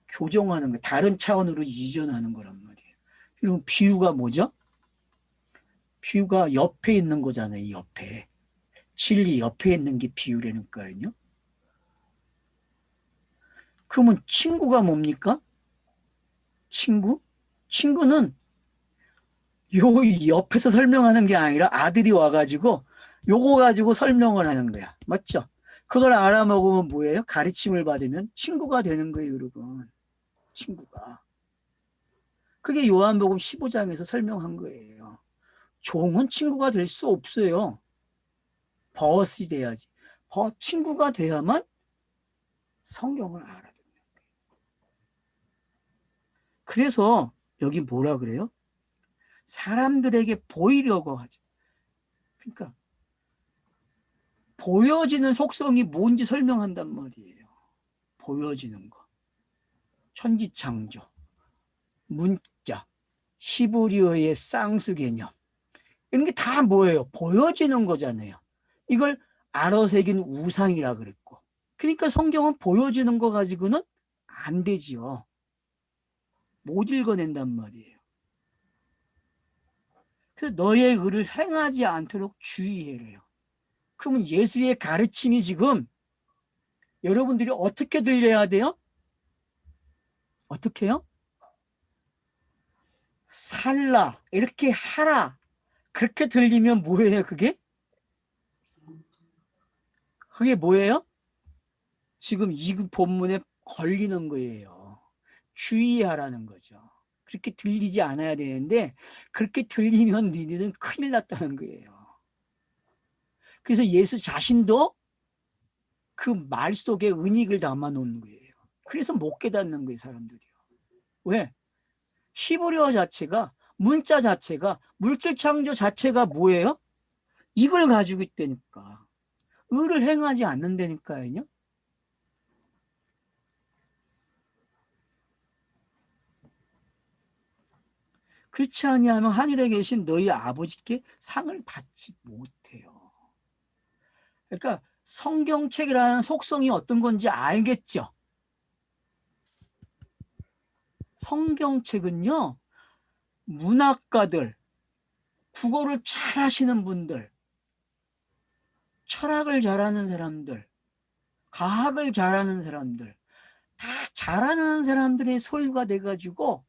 교정하는 거, 다른 차원으로 이전하는 거란 말이에요. 그리고 비유가 뭐죠? 비유가 옆에 있는 거잖아요. 옆에. 진리 옆에 있는 게 비유라니까요. 그러면 친구가 뭡니까? 친구는 요 옆에서 설명하는 게 아니라 아들이 와가지고 요거 가지고 설명을 하는 거야. 맞죠? 그걸 알아먹으면 뭐예요? 가르침을 받으면 친구가 되는 거예요, 여러분. 친구가. 그게 요한복음 15장에서 설명한 거예요. 종은 친구가 될 수 없어요. 벗이 돼야지. 친구가 돼야만 성경을 알아듣는 거예요. 그래서 여기 뭐라 그래요? 사람들에게 보이려고 하죠. 그러니까 보여지는 속성이 뭔지 설명한단 말이에요. 보여지는 거. 천지창조, 문자, 히브리어의 쌍수 개념. 이런 게 다 뭐예요? 보여지는 거잖아요. 이걸 알아새긴 우상이라 그랬고. 그러니까 성경은 보여지는 거 가지고는 안 되지요. 못 읽어낸단 말이에요. 그래서 너의 의를 행하지 않도록 주의해래요. 그러면 예수의 가르침이 지금 여러분들이 어떻게 들려야 돼요? 어떻게 해요? 살라, 이렇게 하라. 그렇게 들리면 뭐예요, 그게? 그게 뭐예요? 지금 이 본문에 걸리는 거예요. 주의하라는 거죠. 그렇게 들리지 않아야 되는데 그렇게 들리면 니들은 큰일 났다는 거예요. 그래서 예수 자신도 그 말 속에 은익을 담아 놓는 거예요. 그래서 못 깨닫는 거예요, 사람들이요. 왜? 히브리어 자체가, 문자 자체가, 물질 창조 자체가 뭐예요? 이걸 가지고 있다니까. 의를 행하지 않는다니까요. 그렇지 아니하면 하늘에 계신 너희 아버지께 상을 받지 못해요. 그러니까 성경책이라는 속성이 어떤 건지 알겠죠? 성경책은요, 문학가들, 국어를 잘 하시는 분들, 철학을 잘하는 사람들, 과학을 잘하는 사람들, 다 잘하는 사람들의 소유가 돼가지고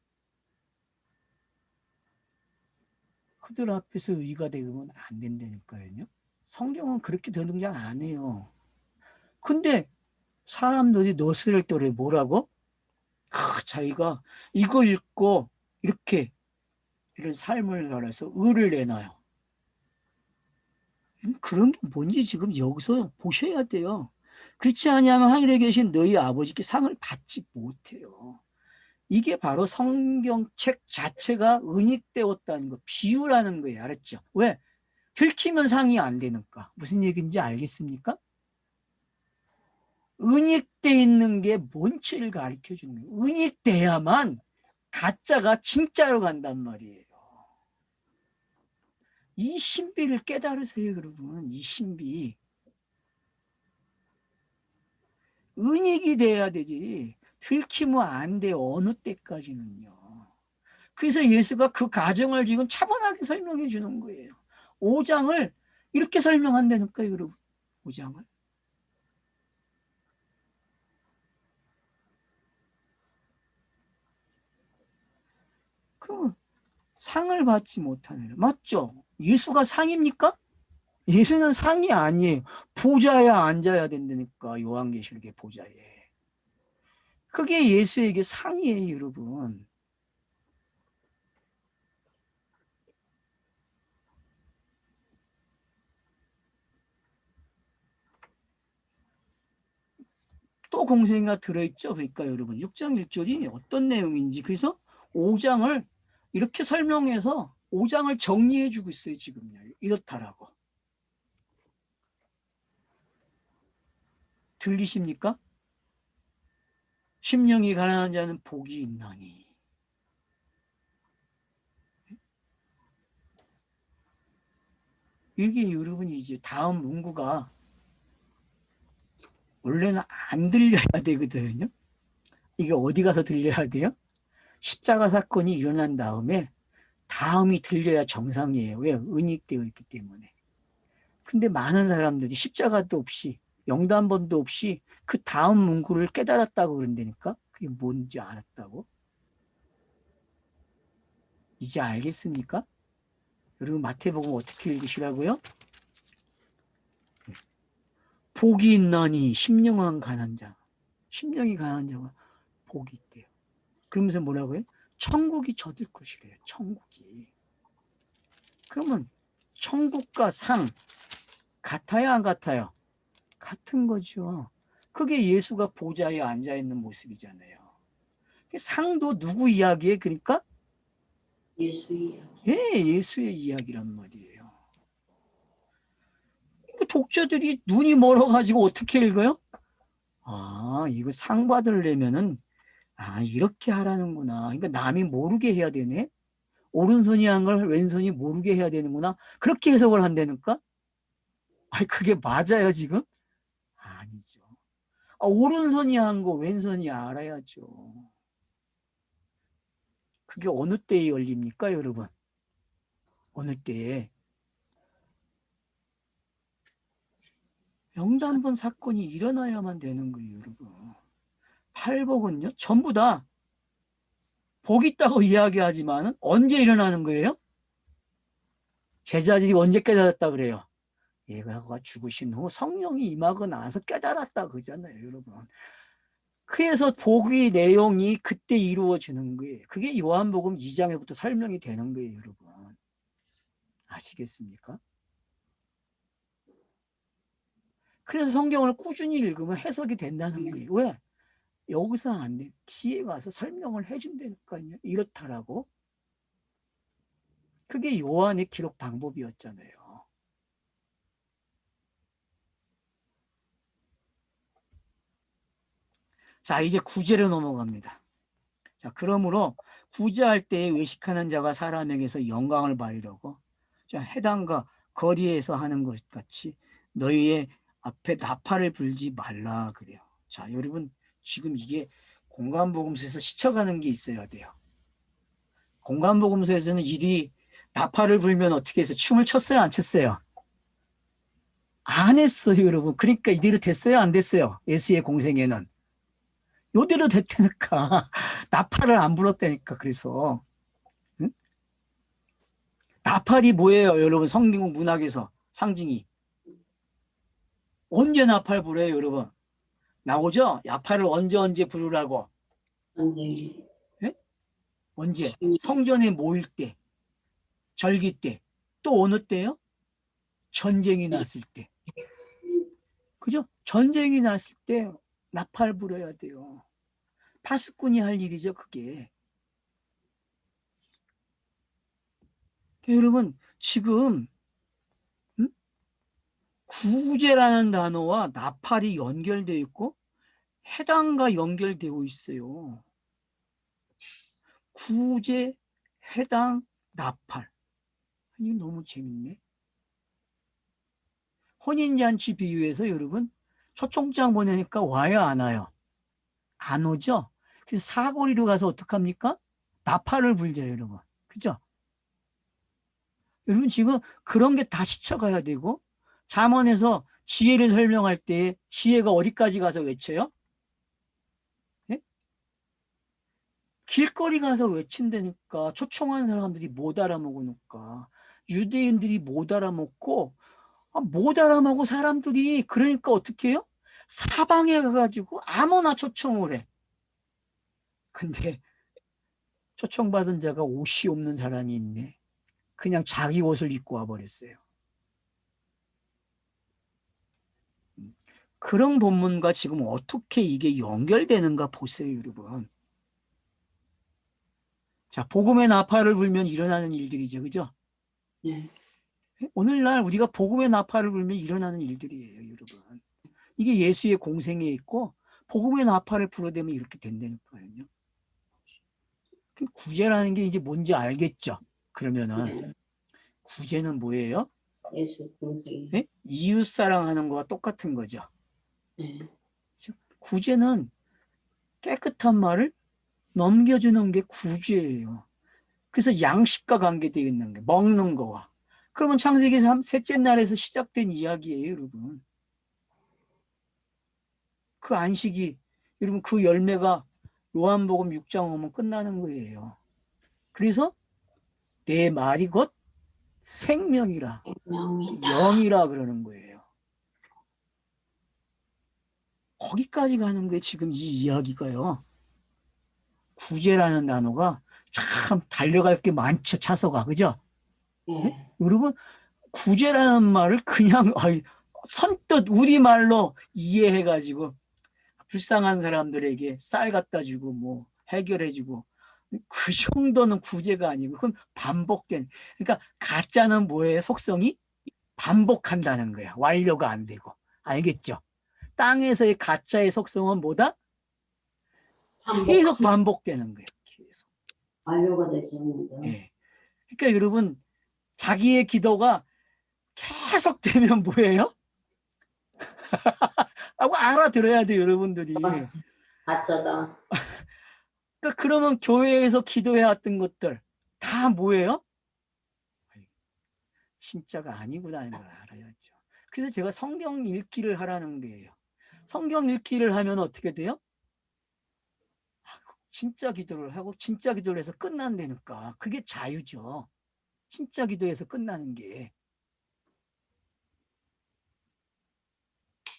그들 앞에서 의가 되면 안 된다니까요. 성경은 그렇게 등장 안 해요. 근데 사람들이 너스를 또래 뭐라고? 자기가 이거 읽고 이렇게 이런 삶을 살아서 의를 내놔요. 그런 게 뭔지 지금 여기서 보셔야 돼요. 그렇지 않으면 하늘에 계신 너희 아버지께 상을 받지 못해요. 이게 바로 성경책 자체가 은닉되었다는 거, 비유라는 거예요. 알았죠? 왜? 들키면 상이 안 되니까. 무슨 얘기인지 알겠습니까? 은닉돼 있는 게 뭔지를 가르쳐 주는 거예요. 은닉돼야만 가짜가 진짜로 간단 말이에요. 이 신비를 깨달으세요, 여러분. 이 신비. 은닉이 돼야 되지. 들키면 안 돼. 어느 때까지는요. 그래서 예수가 그 과정을 지금 차분하게 설명해 주는 거예요. 5장을 이렇게 설명한다니까요, 여러분. 5장을. 그럼 상을 받지 못하는, 맞죠? 예수가 상입니까? 예수는 상이 아니에요. 보좌에 앉아야 된다니까, 요한계시록의 보좌에. 그게 예수에게 상이에요, 여러분. 또 공생애가 들어있죠. 그러니까 여러분 6장 1절이 어떤 내용인지, 그래서 5장을 이렇게 설명해서 5장을 정리해 주고 있어요. 지금요. 이렇다라고. 들리십니까? 심령이 가난한 자는 복이 있나니. 이게 여러분이 이제 다음 문구가 원래는 안 들려야 되거든요. 이게 어디 가서 들려야 돼요? 십자가 사건이 일어난 다음에 다음이 들려야 정상이에요. 왜? 은닉되어 있기 때문에. 근데 많은 사람들이 십자가도 없이 영단번도 없이 그 다음 문구를 깨달았다고 그런다니까? 그게 뭔지 알았다고? 이제 알겠습니까? 여러분 마태복음 어떻게 읽으시라고요? 복이 있나니 심령한 가난한 자. 심령이 가난한 자가 복이 있대요. 그러면서 뭐라고요? 천국이 저들 것이래요. 천국이. 그러면 천국과 상 같아요, 안 같아요? 같은 거죠. 그게 예수가 보좌에 앉아있는 모습이잖아요. 상도 누구 이야기에? 그러니까 예수이야. 예수의 이야기란 말이에요. 독자들이 눈이 멀어가지고 어떻게 읽어요? 아, 이거 상 받으려면은 이렇게 하라는구나. 그러니까 남이 모르게 해야 되네. 오른손이 한 걸 왼손이 모르게 해야 되는구나. 그렇게 해석을 한다니까? 그게 맞아요, 지금? 아니죠. 오른손이 한 거 왼손이 알아야죠. 그게 어느 때에 열립니까, 여러분? 어느 때에? 영단번 사건이 일어나야만 되는 거예요, 여러분. 팔복은요, 전부 다 복 있다고 이야기하지만 언제 일어나는 거예요? 제자들이 언제 깨달았다 그래요? 예수가 죽으신 후 성령이 임하고 나서 깨달았다 그러잖아요, 여러분. 그래서 복의 내용이 그때 이루어지는 거예요. 그게 요한복음 2장에부터 설명이 되는 거예요, 여러분. 아시겠습니까? 그래서 성경을 꾸준히 읽으면 해석이 된다는 거예요. 왜? 여기서 안 돼. 뒤에 가서 설명을 해준다니까요. 이렇다라고. 그게 요한의 기록 방법이었잖아요. 자, 이제 구제로 넘어갑니다. 자, 그러므로 구제할 때에 외식하는 자가 사람에게서 영광을 받으려고 자, 해당과 거리에서 하는 것 같이 너희의 앞에 나팔을 불지 말라 그래요. 자, 여러분 지금 이게 공간복음서에서 스쳐가는 게 있어야 돼요. 공간복음서에서는 이들이 나팔을 불면 어떻게 해서 춤을 췄어요? 안 췄어요? 안 했어요, 여러분. 그러니까 이대로 됐어요? 안 됐어요? 예수의 공생에는. 요대로 됐다니까. 나팔을 안 불었다니까, 그래서. 응? 나팔이 뭐예요, 여러분? 성경 문학에서 상징이. 언제 나팔 불어요, 여러분? 나오죠? 나팔을 언제 부르라고? 선생님. 예? 언제? 성전에 모일 때, 절기 때. 또 어느 때요? 전쟁이 났을 때. 그죠? 전쟁이 났을 때 나팔 불어야 돼요. 파수꾼이 할 일이죠, 그게. 여러분, 지금 구제라는 단어와 나팔이 연결되어 있고 해당과 연결되어 있어요. 구제, 해당, 나팔. 이거 너무 재밌네. 혼인잔치 비유에서 여러분 초청장 보내니까 와요, 안 와요? 안 오죠? 그래서 사거리로 가서 어떡합니까? 나팔을 불죠, 여러분. 그죠? 여러분 지금 그런 게 다 스쳐가야 되고 잠언에서 지혜를 설명할 때 지혜가 어디까지 가서 외쳐요? 예? 길거리 가서 외친다니까. 초청한 사람들이 못 알아먹으니까. 유대인들이 못 알아먹고 못 알아먹고 사람들이 그러니까 어떻게 해요? 사방에 가가지고 아무나 초청을 해. 근데 초청받은 자가 옷이 없는 사람이 있네. 그냥 자기 옷을 입고 와버렸어요. 그런 본문과 지금 어떻게 이게 연결되는가 보세요, 여러분. 자, 복음의 나팔을 불면 일어나는 일들이죠, 그죠? 네. 오늘날 우리가 복음의 나팔을 불면 일어나는 일들이에요, 여러분. 이게 예수의 공생에 있고 복음의 나팔을 불어대면 이렇게 된다는 거예요. 구제라는 게 이제 뭔지 알겠죠? 그러면은 네. 구제는 뭐예요? 예수 공생. 네? 이웃 사랑하는 거와 똑같은 거죠. 네. 구제는 깨끗한 말을 넘겨주는 게 구제예요. 그래서 양식과 관계되어 있는 게 먹는 거와. 그러면 창세기 3 셋째 날에서 시작된 이야기예요, 여러분. 그 안식이 여러분 그 열매가 요한복음 6장 오면 끝나는 거예요. 그래서 내 말이 곧 생명이라 명이다. 영이라 그러는 거예요. 거기까지 가는 게 지금 이 이야기가요. 구제라는 단어가 참 달려갈 게 많죠, 차서가. 그죠? 네. 여러분, 구제라는 말을 그냥 선뜻 우리말로 이해해가지고 불쌍한 사람들에게 쌀 갖다 주고 뭐 해결해 주고 그 정도는 구제가 아니고 그건 반복된, 그러니까 가짜는 뭐예요? 속성이 반복한다는 거야. 완료가 안 되고. 알겠죠? 땅에서의 가짜의 속성은 뭐다? 계속 반복되는 거예요. 계속. 완료가 되지 않는다. 예. 그러니까 여러분 자기의 기도가 계속 되면 뭐예요? 하고 알아들어야 돼요, 여러분들이. 가짜다. 그러니까 그러면 교회에서 기도해왔던 것들 다 뭐예요? 진짜가 아니구나는 걸 알아야죠. 그래서 제가 성경 읽기를 하라는 거예요. 성경 읽기를 하면 어떻게 돼요? 진짜 기도를 하고 진짜 기도를 해서 끝난다니까. 그게 자유죠. 진짜 기도해서 끝나는 게.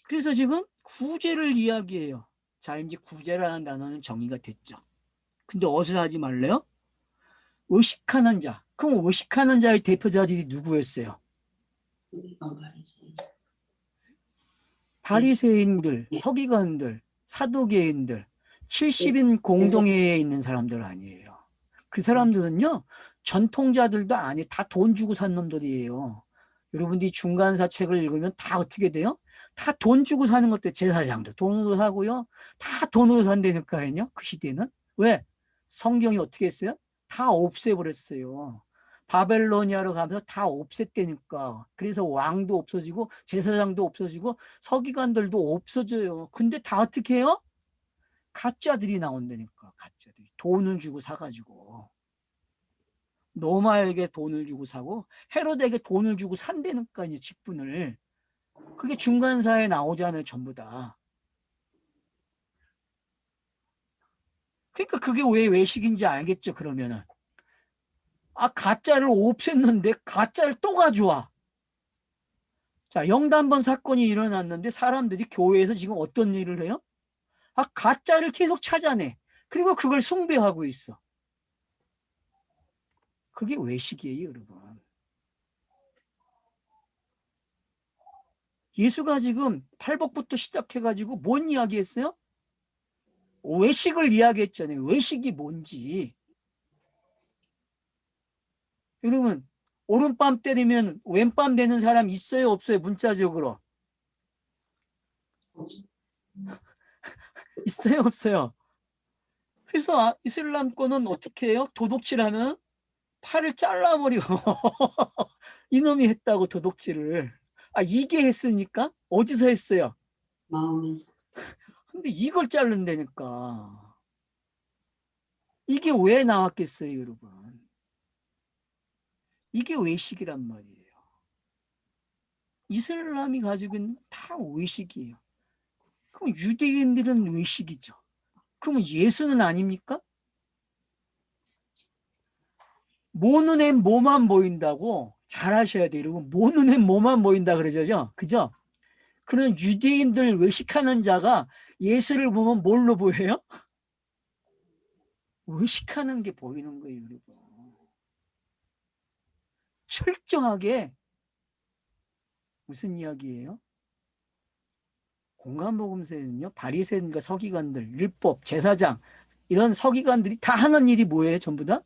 그래서 지금 구제를 이야기해요. 자, 이제 구제라는 단어는 정의가 됐죠. 근데 어디서 하지 말래요? 의식하는 자. 그럼 의식하는 자의 대표자들이 누구였어요? 우리가 말이지. 바리새인들, 서기관들, 사두개인들, 70인 공동회에 있는 사람들 아니에요. 그 사람들은요, 전통자들도 아니에요. 다 돈 주고 산 놈들이에요. 여러분들이 중간사책을 읽으면 다 어떻게 돼요? 다 돈 주고 사는 것들, 제사장도 돈으로 사고요. 다 돈으로 산다니까요. 그 시대는. 왜? 성경이 어떻게 했어요? 다 없애버렸어요. 바벨로니아로 가면서 다 없앴다니까. 그래서 왕도 없어지고 제사장도 없어지고 서기관들도 없어져요. 근데 다 어떻게 해요? 가짜들이 나온다니까. 가짜들이. 돈을 주고 사가지고. 노마에게 돈을 주고 사고 헤롯에게 돈을 주고 산다니까, 이제 직분을. 그게 중간사에 나오잖아요, 전부 다. 그러니까 그게 왜 외식인지 알겠죠, 그러면은. 가짜를 없앴는데 가짜를 또 가져와. 자, 영단번 사건이 일어났는데 사람들이 교회에서 지금 어떤 일을 해요? 가짜를 계속 찾아내. 그리고 그걸 숭배하고 있어. 그게 외식이에요, 여러분. 예수가 지금 팔복부터 시작해가지고 뭔 이야기 했어요? 외식을 이야기했잖아요. 외식이 뭔지. 여러분, 오른밤 때리면 왼밤 되는 사람 있어요, 없어요? 문자적으로. 있어요, 없어요? 그래서 이슬람권은 어떻게 해요? 도둑질하면 팔을 잘라버리고 이놈이 했다고 도둑질을. 이게 했으니까? 어디서 했어요? 마음에서. 근데 이걸 자른다니까. 이게 왜 나왔겠어요, 여러분? 이게 외식이란 말이에요. 이슬람이 가지고 있는 다 외식이에요. 그럼 유대인들은 외식이죠. 그러면 예수는 아닙니까? 모 눈에 뭐만 보인다고 잘 하셔야 돼요. 여러분, 모 눈에 뭐만 보인다 그러죠. 그죠? 그런 유대인들 외식하는 자가 예수를 보면 뭘로 보여요? 외식하는 게 보이는 거예요, 여러분. 철저하게 무슨 이야기예요? 공간복음서에는요, 바리새인과 서기관들, 율법, 제사장 이런 서기관들이 다 하는 일이 뭐예요? 전부 다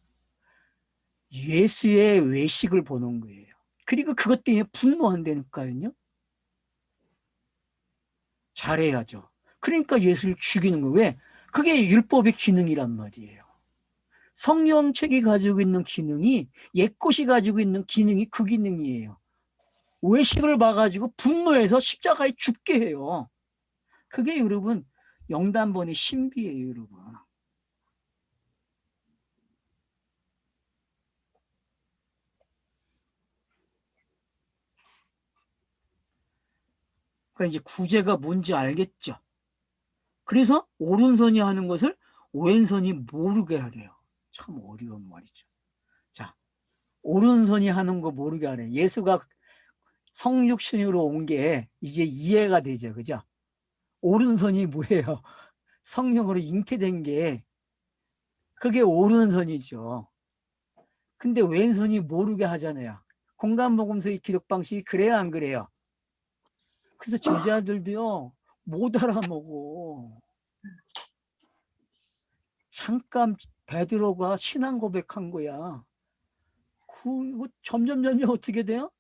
예수의 외식을 보는 거예요. 그리고 그것 때문에 분노한다니까요. 잘해야죠. 그러니까 예수를 죽이는 거예요. 왜? 그게 율법의 기능이란 말이에요. 성령책이 가지고 있는 기능이, 옛것이 가지고 있는 기능이 그 기능이에요. 외식을 봐가지고 분노해서 십자가에 죽게 해요. 그게 여러분 영단번의 신비예요, 여러분. 그러니까 이제 구제가 뭔지 알겠죠? 그래서 오른손이 하는 것을 왼손이 모르게 하래요. 참 어려운 말이죠. 자, 오른손이 하는 거 모르게 하래요. 예수가 성육신으로 온 게 이제 이해가 되죠. 그죠? 오른손이 뭐예요? 성령으로 잉태된 게 그게 오른손이죠. 근데 왼손이 모르게 하잖아요. 공간복음서의 기록 방식이 그래야 안 그래요? 그래서 제자들도요, 못 알아먹어. 잠깐 베드로가 신앙 고백한 거야. 이거 점점 어떻게 돼요?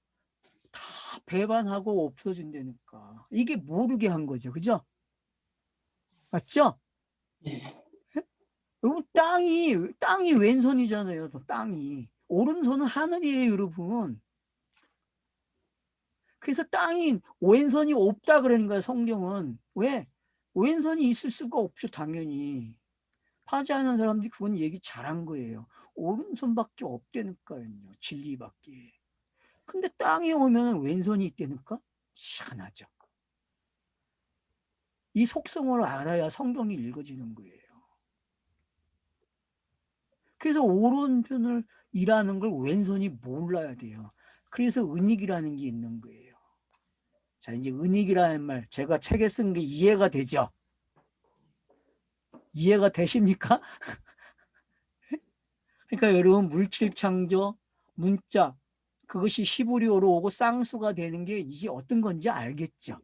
다 배반하고 없어진다니까. 이게 모르게 한 거죠. 그죠? 맞죠? 네. 여러분, 땅이 왼손이잖아요. 땅이. 오른손은 하늘이에요, 여러분. 그래서 땅이 왼손이 없다 그러는 거예요, 성경은. 왜? 왼손이 있을 수가 없죠, 당연히. 파지하는 사람들이 그건 얘기 잘한 거예요. 오른손밖에 없다니까요, 진리밖에. 근데 땅에 오면 왼손이 있다니까? 희한하죠. 이 속성을 알아야 성경이 읽어지는 거예요. 그래서 오른손을 일하는 걸 왼손이 몰라야 돼요. 그래서 은익이라는 게 있는 거예요. 자, 이제 은익이라는 말, 제가 책에 쓴 게 이해가 되죠? 이해가 되십니까? 그러니까 여러분, 물질창조, 문자, 그것이 히브리어로 오고 쌍수가 되는 게 이제 어떤 건지 알겠죠?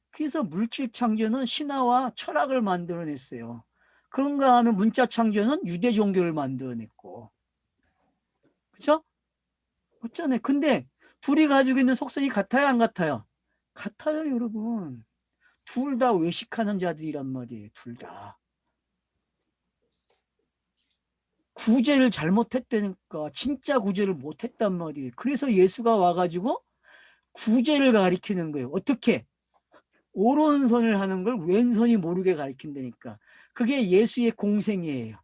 그래서 물질창조는 신화와 철학을 만들어냈어요. 그런가 하면 문자 창조는 유대 종교를 만들어냈고. 그죠? 어쩌네. 근데 둘이 가지고 있는 속성이 같아요, 안 같아요? 같아요, 여러분. 둘 다 외식하는 자들이란 말이에요, 둘 다. 구제를 잘못했다니까, 진짜 구제를 못했단 말이에요. 그래서 예수가 와가지고 구제를 가리키는 거예요. 어떻게? 오른손을 하는 걸 왼손이 모르게 가리킨다니까. 그게 예수의 공생이에요.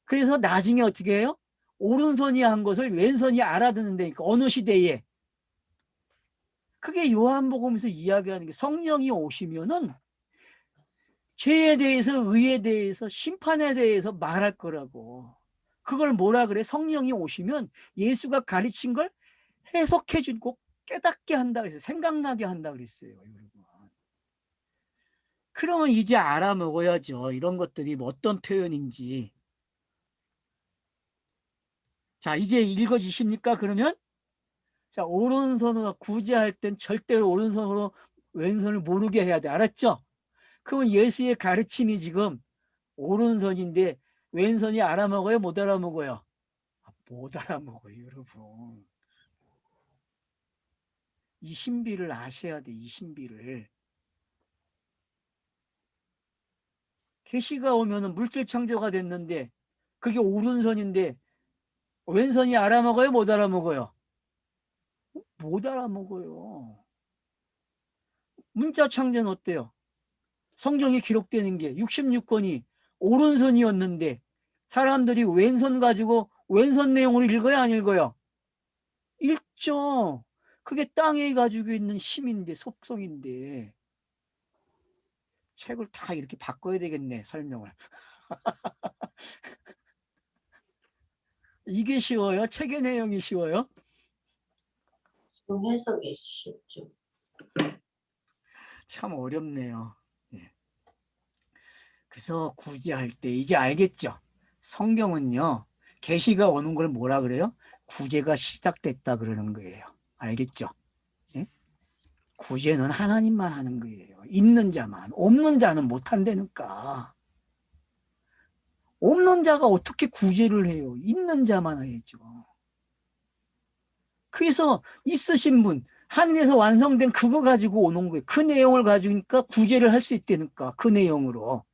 그래서 나중에 어떻게 해요? 오른손이 한 것을 왼손이 알아듣는다니까. 어느 시대에. 그게 요한복음에서 이야기하는 게 성령이 오시면은 죄에 대해서, 의에 대해서, 심판에 대해서 말할 거라고. 그걸 뭐라 그래? 성령이 오시면 예수가 가르친 걸 해석해 주고 깨닫게 한다 그랬어요. 생각나게 한다 그랬어요, 여러분. 그러면 이제 알아먹어야죠. 이런 것들이 뭐 어떤 표현인지. 자, 이제 읽어주십니까? 그러면? 자, 오른손으로 구제할 땐 절대로 오른손으로 왼손을 모르게 해야 돼. 알았죠? 그러면 예수의 가르침이 지금 오른손인데 왼손이 알아먹어요? 못 알아먹어요? 못 알아먹어요, 여러분. 이 신비를 아셔야 돼, 이 신비를. 계시가 오면은 물질 창조가 됐는데 그게 오른손인데 왼손이 알아먹어요? 못 알아먹어요? 못 알아먹어요. 문자 창조는 어때요? 성경에 기록되는 게 66권이 오른손이었는데 사람들이 왼손 가지고 왼손 내용으로 읽어요? 안 읽어요? 읽죠. 그게 땅에 가지고 있는 힘인데, 속성인데. 책을 다 이렇게 바꿔야 되겠네, 설명을. 이게 쉬워요? 책의 내용이 쉬워요? 좀 해석이 쉽죠. 참 어렵네요. 예. 그래서 구제할 때 이제 알겠죠? 성경은요, 계시가 오는 걸 뭐라 그래요? 구제가 시작됐다 그러는 거예요. 알겠죠? 예? 구제는 하나님만 하는 거예요. 있는 자만. 없는 자는 못 한다니까. 없는 자가 어떻게 구제를 해요? 있는 자만 하겠죠. 그래서 있으신 분, 하늘에서 완성된 그거 가지고 오는 거예요. 그 내용을 가지고니까 구제를 할 수 있다니까. 그 내용으로.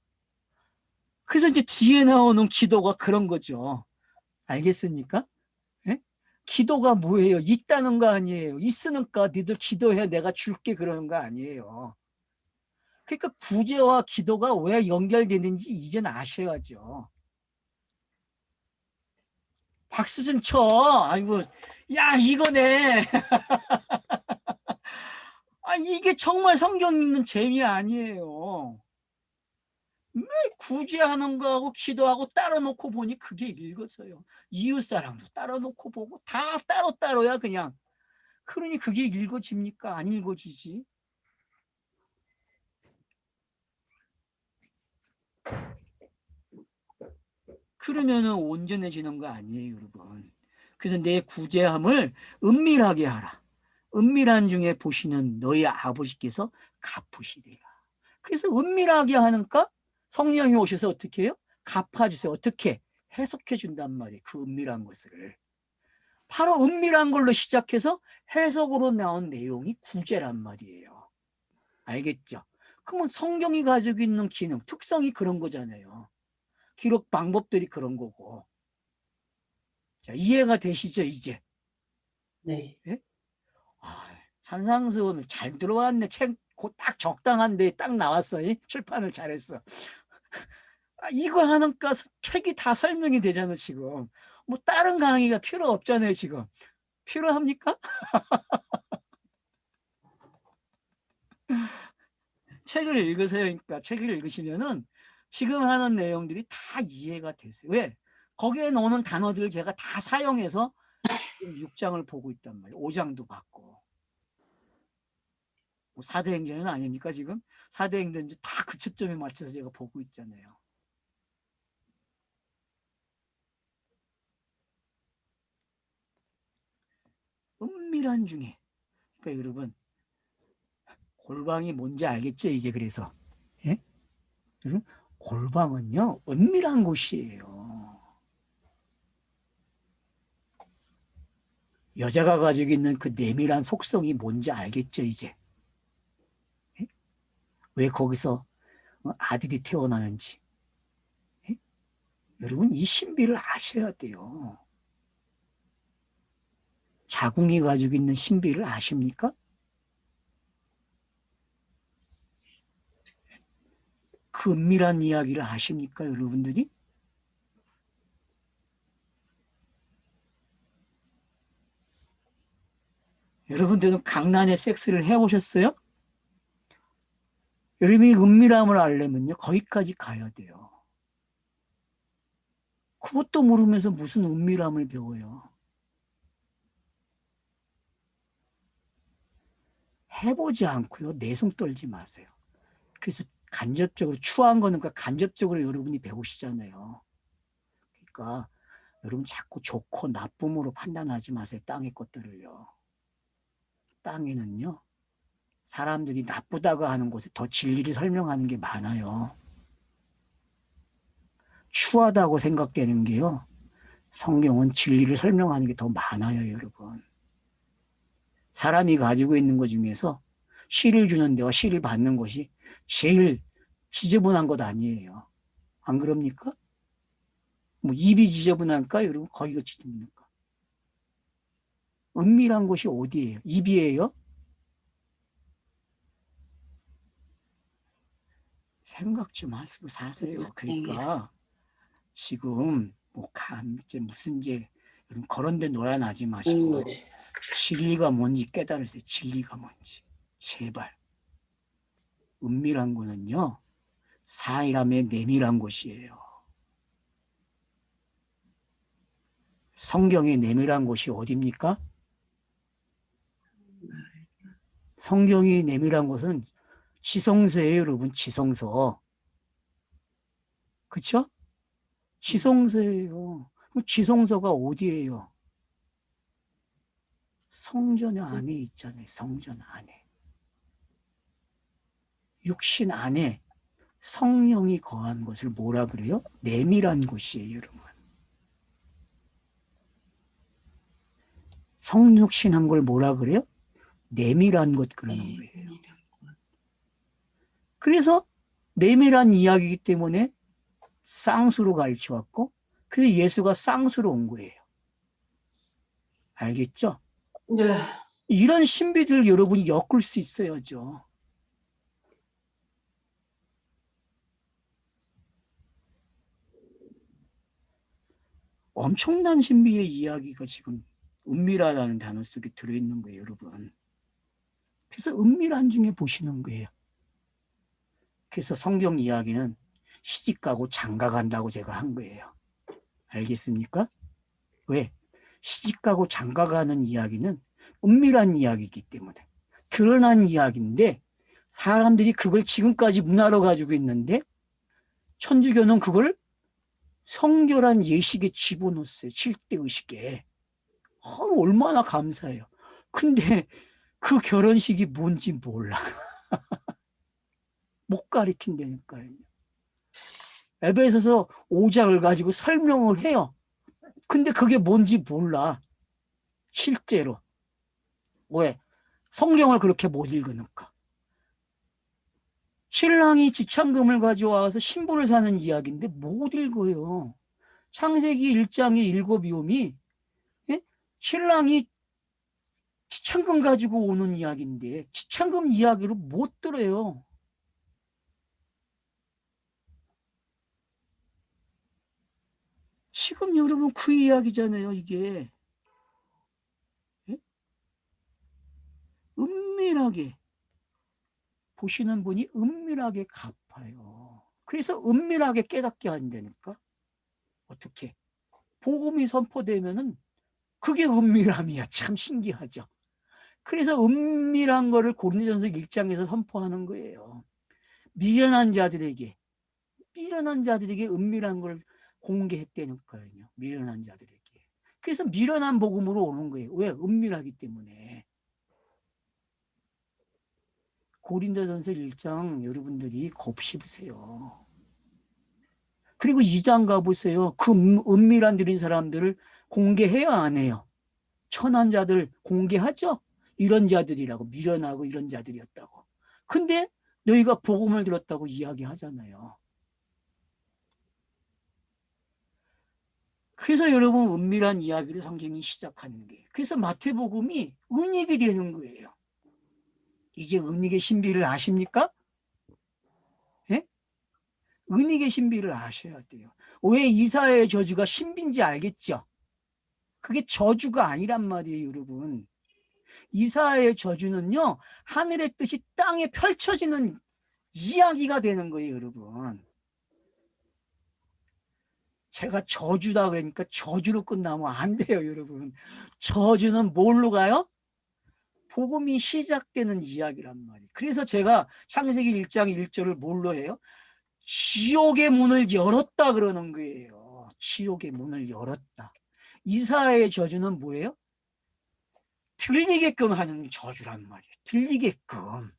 그래서 이제 뒤에 나오는 기도가 그런 거죠. 알겠습니까? 예? 기도가 뭐예요? 있다는 거 아니에요. 있으니까 니들 기도해 내가 줄게 그러는 거 아니에요. 그러니까 구제와 기도가 왜 연결되는지 이제는 아셔야죠. 박수 좀 쳐. 아이고, 야, 이거네. 아, 이게 정말 성경 읽는 재미 아니에요. 왜 구제하는 거하고 기도하고 따로 놓고 보니 그게 읽어져요. 이웃사랑도 따로 놓고 보고 다 따로따로야 그냥. 그러니 그게 읽어집니까? 안 읽어지지. 그러면은 온전해지는 거 아니에요, 여러분. 그래서 내 구제함을 은밀하게 하라. 은밀한 중에 보시는 너희 아버지께서 갚으시리라. 그래서 은밀하게 하니까 성령이 오셔서 어떻게 해요? 갚아주세요. 어떻게? 해석해 준단 말이에요. 그 은밀한 것을. 바로 은밀한 걸로 시작해서 해석으로 나온 내용이 구제란 말이에요. 알겠죠? 그러면 성경이 가지고 있는 기능, 특성이 그런 거잖아요. 기록 방법들이 그런 거고. 자, 이해가 되시죠, 이제? 네. 예? 아, 산상수훈 잘 들어왔네. 책 딱 적당한 데에 딱 나왔어. 출판을 잘했어. 아, 이거 하니까 책이 다 설명이 되잖아, 지금. 뭐 다른 강의가 필요 없잖아요, 지금. 필요합니까? 책을 읽으세요. 그러니까 책을 읽으시면은 지금 하는 내용들이 다 이해가 되세요. 왜? 거기에 나오는 단어들을 제가 다 사용해서 6장을 보고 있단 말이에요. 5장도 봤고. 뭐 사도행전은 아닙니까, 지금? 사도행전 다 그 초점에 맞춰서 제가 보고 있잖아요. 은밀한 중에. 그러니까 여러분, 골방이 뭔지 알겠죠, 이제 그래서. 예? 여러분, 골방은요, 은밀한 곳이에요. 여자가 가지고 있는 그 내밀한 속성이 뭔지 알겠죠, 이제. 예? 왜 거기서 아들이 태어나는지. 예? 여러분, 이 신비를 아셔야 돼요. 자궁이 가지고 있는 신비를 아십니까? 그 은밀한 이야기를 아십니까, 여러분들이? 여러분들은 강란의 섹스를 해보셨어요? 여러분이 은밀함을 알려면요, 거기까지 가야 돼요. 그것도 모르면서 무슨 은밀함을 배워요. 해보지 않고요, 내성 떨지 마세요. 그래서 간접적으로 추한 거는 간접적으로 여러분이 배우시잖아요. 그러니까 여러분 자꾸 좋고 나쁨으로 판단하지 마세요. 땅의 것들을요. 땅에는요, 사람들이 나쁘다고 하는 곳에 더 진리를 설명하는 게 많아요. 추하다고 생각되는 게요, 성경은 진리를 설명하는 게 더 많아요, 여러분. 사람이 가지고 있는 것 중에서 시를 주는 데와 시를 받는 것이 제일 지저분한 것 아니에요. 안 그럽니까? 뭐 입이 지저분할까? 여러분, 거기가 지저분할까? 은밀한 곳이 어디예요? 입이에요? 생각 좀 하시고 사세요. 그러니까 지금 뭐 이제 무슨 이제 여러분 그런 데 놀아나지 마시고 진리가 뭔지 깨달으세요. 진리가 뭔지. 제발. 은밀한 거는요, 사람의 내밀한 곳이에요. 성경의 내밀한 곳이 어디입니까? 성경이 내밀한 곳은 지성서예요, 여러분. 지성서. 그쵸? 지성서예요. 지성서가 어디예요? 성전 안에 있잖아요. 성전 안에. 육신 안에 성령이 거한 것을 뭐라 그래요? 내밀한 곳이에요, 여러분. 성육신한 걸 뭐라 그래요? 내밀한 것 그러는 거예요. 그래서 내밀한 이야기이기 때문에 쌍수로 가르쳐왔고, 그래서 예수가 쌍수로 온 거예요. 알겠죠? 네. 이런 신비들을 여러분이 엮을 수 있어야죠. 엄청난 신비의 이야기가 지금 은밀하다는 단어 속에 들어있는 거예요, 여러분. 그래서 은밀한 중에 보시는 거예요. 그래서 성경 이야기는 시집가고 장가간다고 제가 한 거예요. 알겠습니까? 왜? 시집가고 장가가는 이야기는 은밀한 이야기이기 때문에 드러난 이야기인데 사람들이 그걸 지금까지 문화로 가지고 있는데 천주교는 그걸 성결한 예식에 집어넣었어요. 7대 의식에. 얼마나 감사해요. 근데 그 결혼식이 뭔지 몰라. 못 가리킨다니까요. 에베소서 5장을 가지고 설명을 해요. 근데 그게 뭔지 몰라. 실제로. 왜? 성경을 그렇게 못 읽으니까. 신랑이 지창금을 가져와서 신부를 사는 이야기인데 못 읽어요. 창세기 1장의 일곱 이홈이 신랑이 지창금 가지고 오는 이야기인데 지창금 이야기로 못 들어요. 지금 여러분 그 이야기잖아요, 이게. 은밀하게 보시는 분이 은밀하게 갚아요. 그래서 은밀하게 깨닫게 한다니까. 어떻게? 복음이 선포되면은 그게 은밀함이야. 참 신기하죠. 그래서 은밀한 거를 고린도전서 1장에서 선포하는 거예요. 미련한 자들에게 은밀한 걸 공개했다니까요. 미련한 자들에게. 그래서 미련한 복음으로 오는 거예요. 왜? 은밀하기 때문에. 고린도전서 1장 여러분들이 곱씹으세요. 그리고 2장 가보세요. 그 은밀한 들인 사람들을 공개해야 안 해요? 천한 자들 공개하죠? 이런 자들이라고, 미련하고 이런 자들이었다고. 근데 너희가 복음을 들었다고 이야기하잖아요. 그래서 여러분 은밀한 이야기를 성경이 시작하는 거예요. 그래서 마태복음이 은익이 되는 거예요. 이제 은익의 신비를 아십니까? 예? 은익의 신비를 아셔야 돼요. 왜 이사야의 저주가 신비인지 알겠죠? 그게 저주가 아니란 말이에요, 여러분. 이사야의 저주는요, 하늘의 뜻이 땅에 펼쳐지는 이야기가 되는 거예요, 여러분. 제가 저주다 그러니까 저주로 끝나면 안 돼요, 여러분. 저주는 뭘로 가요? 복음이 시작되는 이야기란 말이에요. 그래서 제가 창세기 1장 1절을 뭘로 해요? 지옥의 문을 열었다 그러는 거예요. 지옥의 문을 열었다. 이사야의 저주는 뭐예요? 들리게끔 하는 저주란 말이에요. 들리게끔.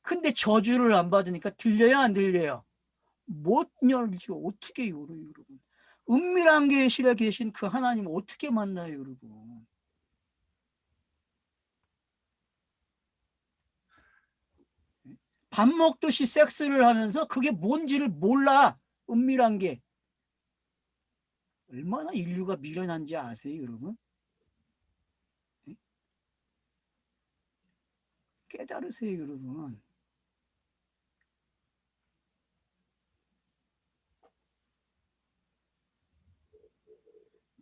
근데 저주를 안 받으니까 들려야 안 들려요? 못 열죠. 어떻게 열어요, 여러분? 은밀한 계실에 계신 그 하나님 어떻게 만나요, 여러분? 밥 먹듯이 섹스를 하면서 그게 뭔지를 몰라. 은밀한 게. 얼마나 인류가 미련한지 아세요, 여러분? 깨달으세요, 여러분.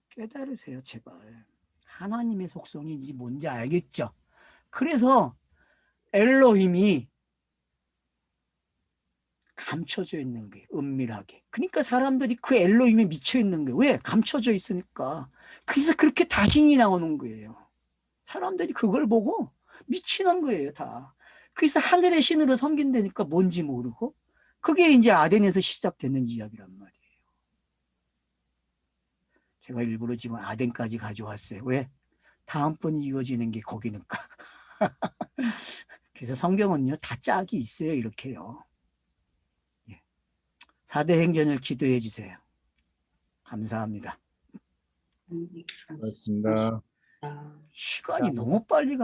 깨달으세요, 제발. 하나님의 속성이 뭔지 알겠죠? 그래서 엘로힘이 감춰져 있는 거예요. 은밀하게. 그러니까 사람들이 그 엘로힘에 미쳐 있는 거예요. 왜? 감춰져 있으니까. 그래서 그렇게 다 신이 나오는 거예요. 사람들이 그걸 보고 미치는 거예요, 다. 그래서 하늘의 신으로 섬긴다니까 뭔지 모르고. 그게 이제 아덴에서 시작되는 이야기란 말이에요. 제가 일부러 지금 아덴까지 가져왔어요. 왜? 다음번 이어지는 게 거기니까. 그래서 성경은요, 다 짝이 있어요. 이렇게요. 예. 4대 행전을 기도해 주세요. 감사합니다. 고맙습니다. 아. 시간이 너무 빨리 가.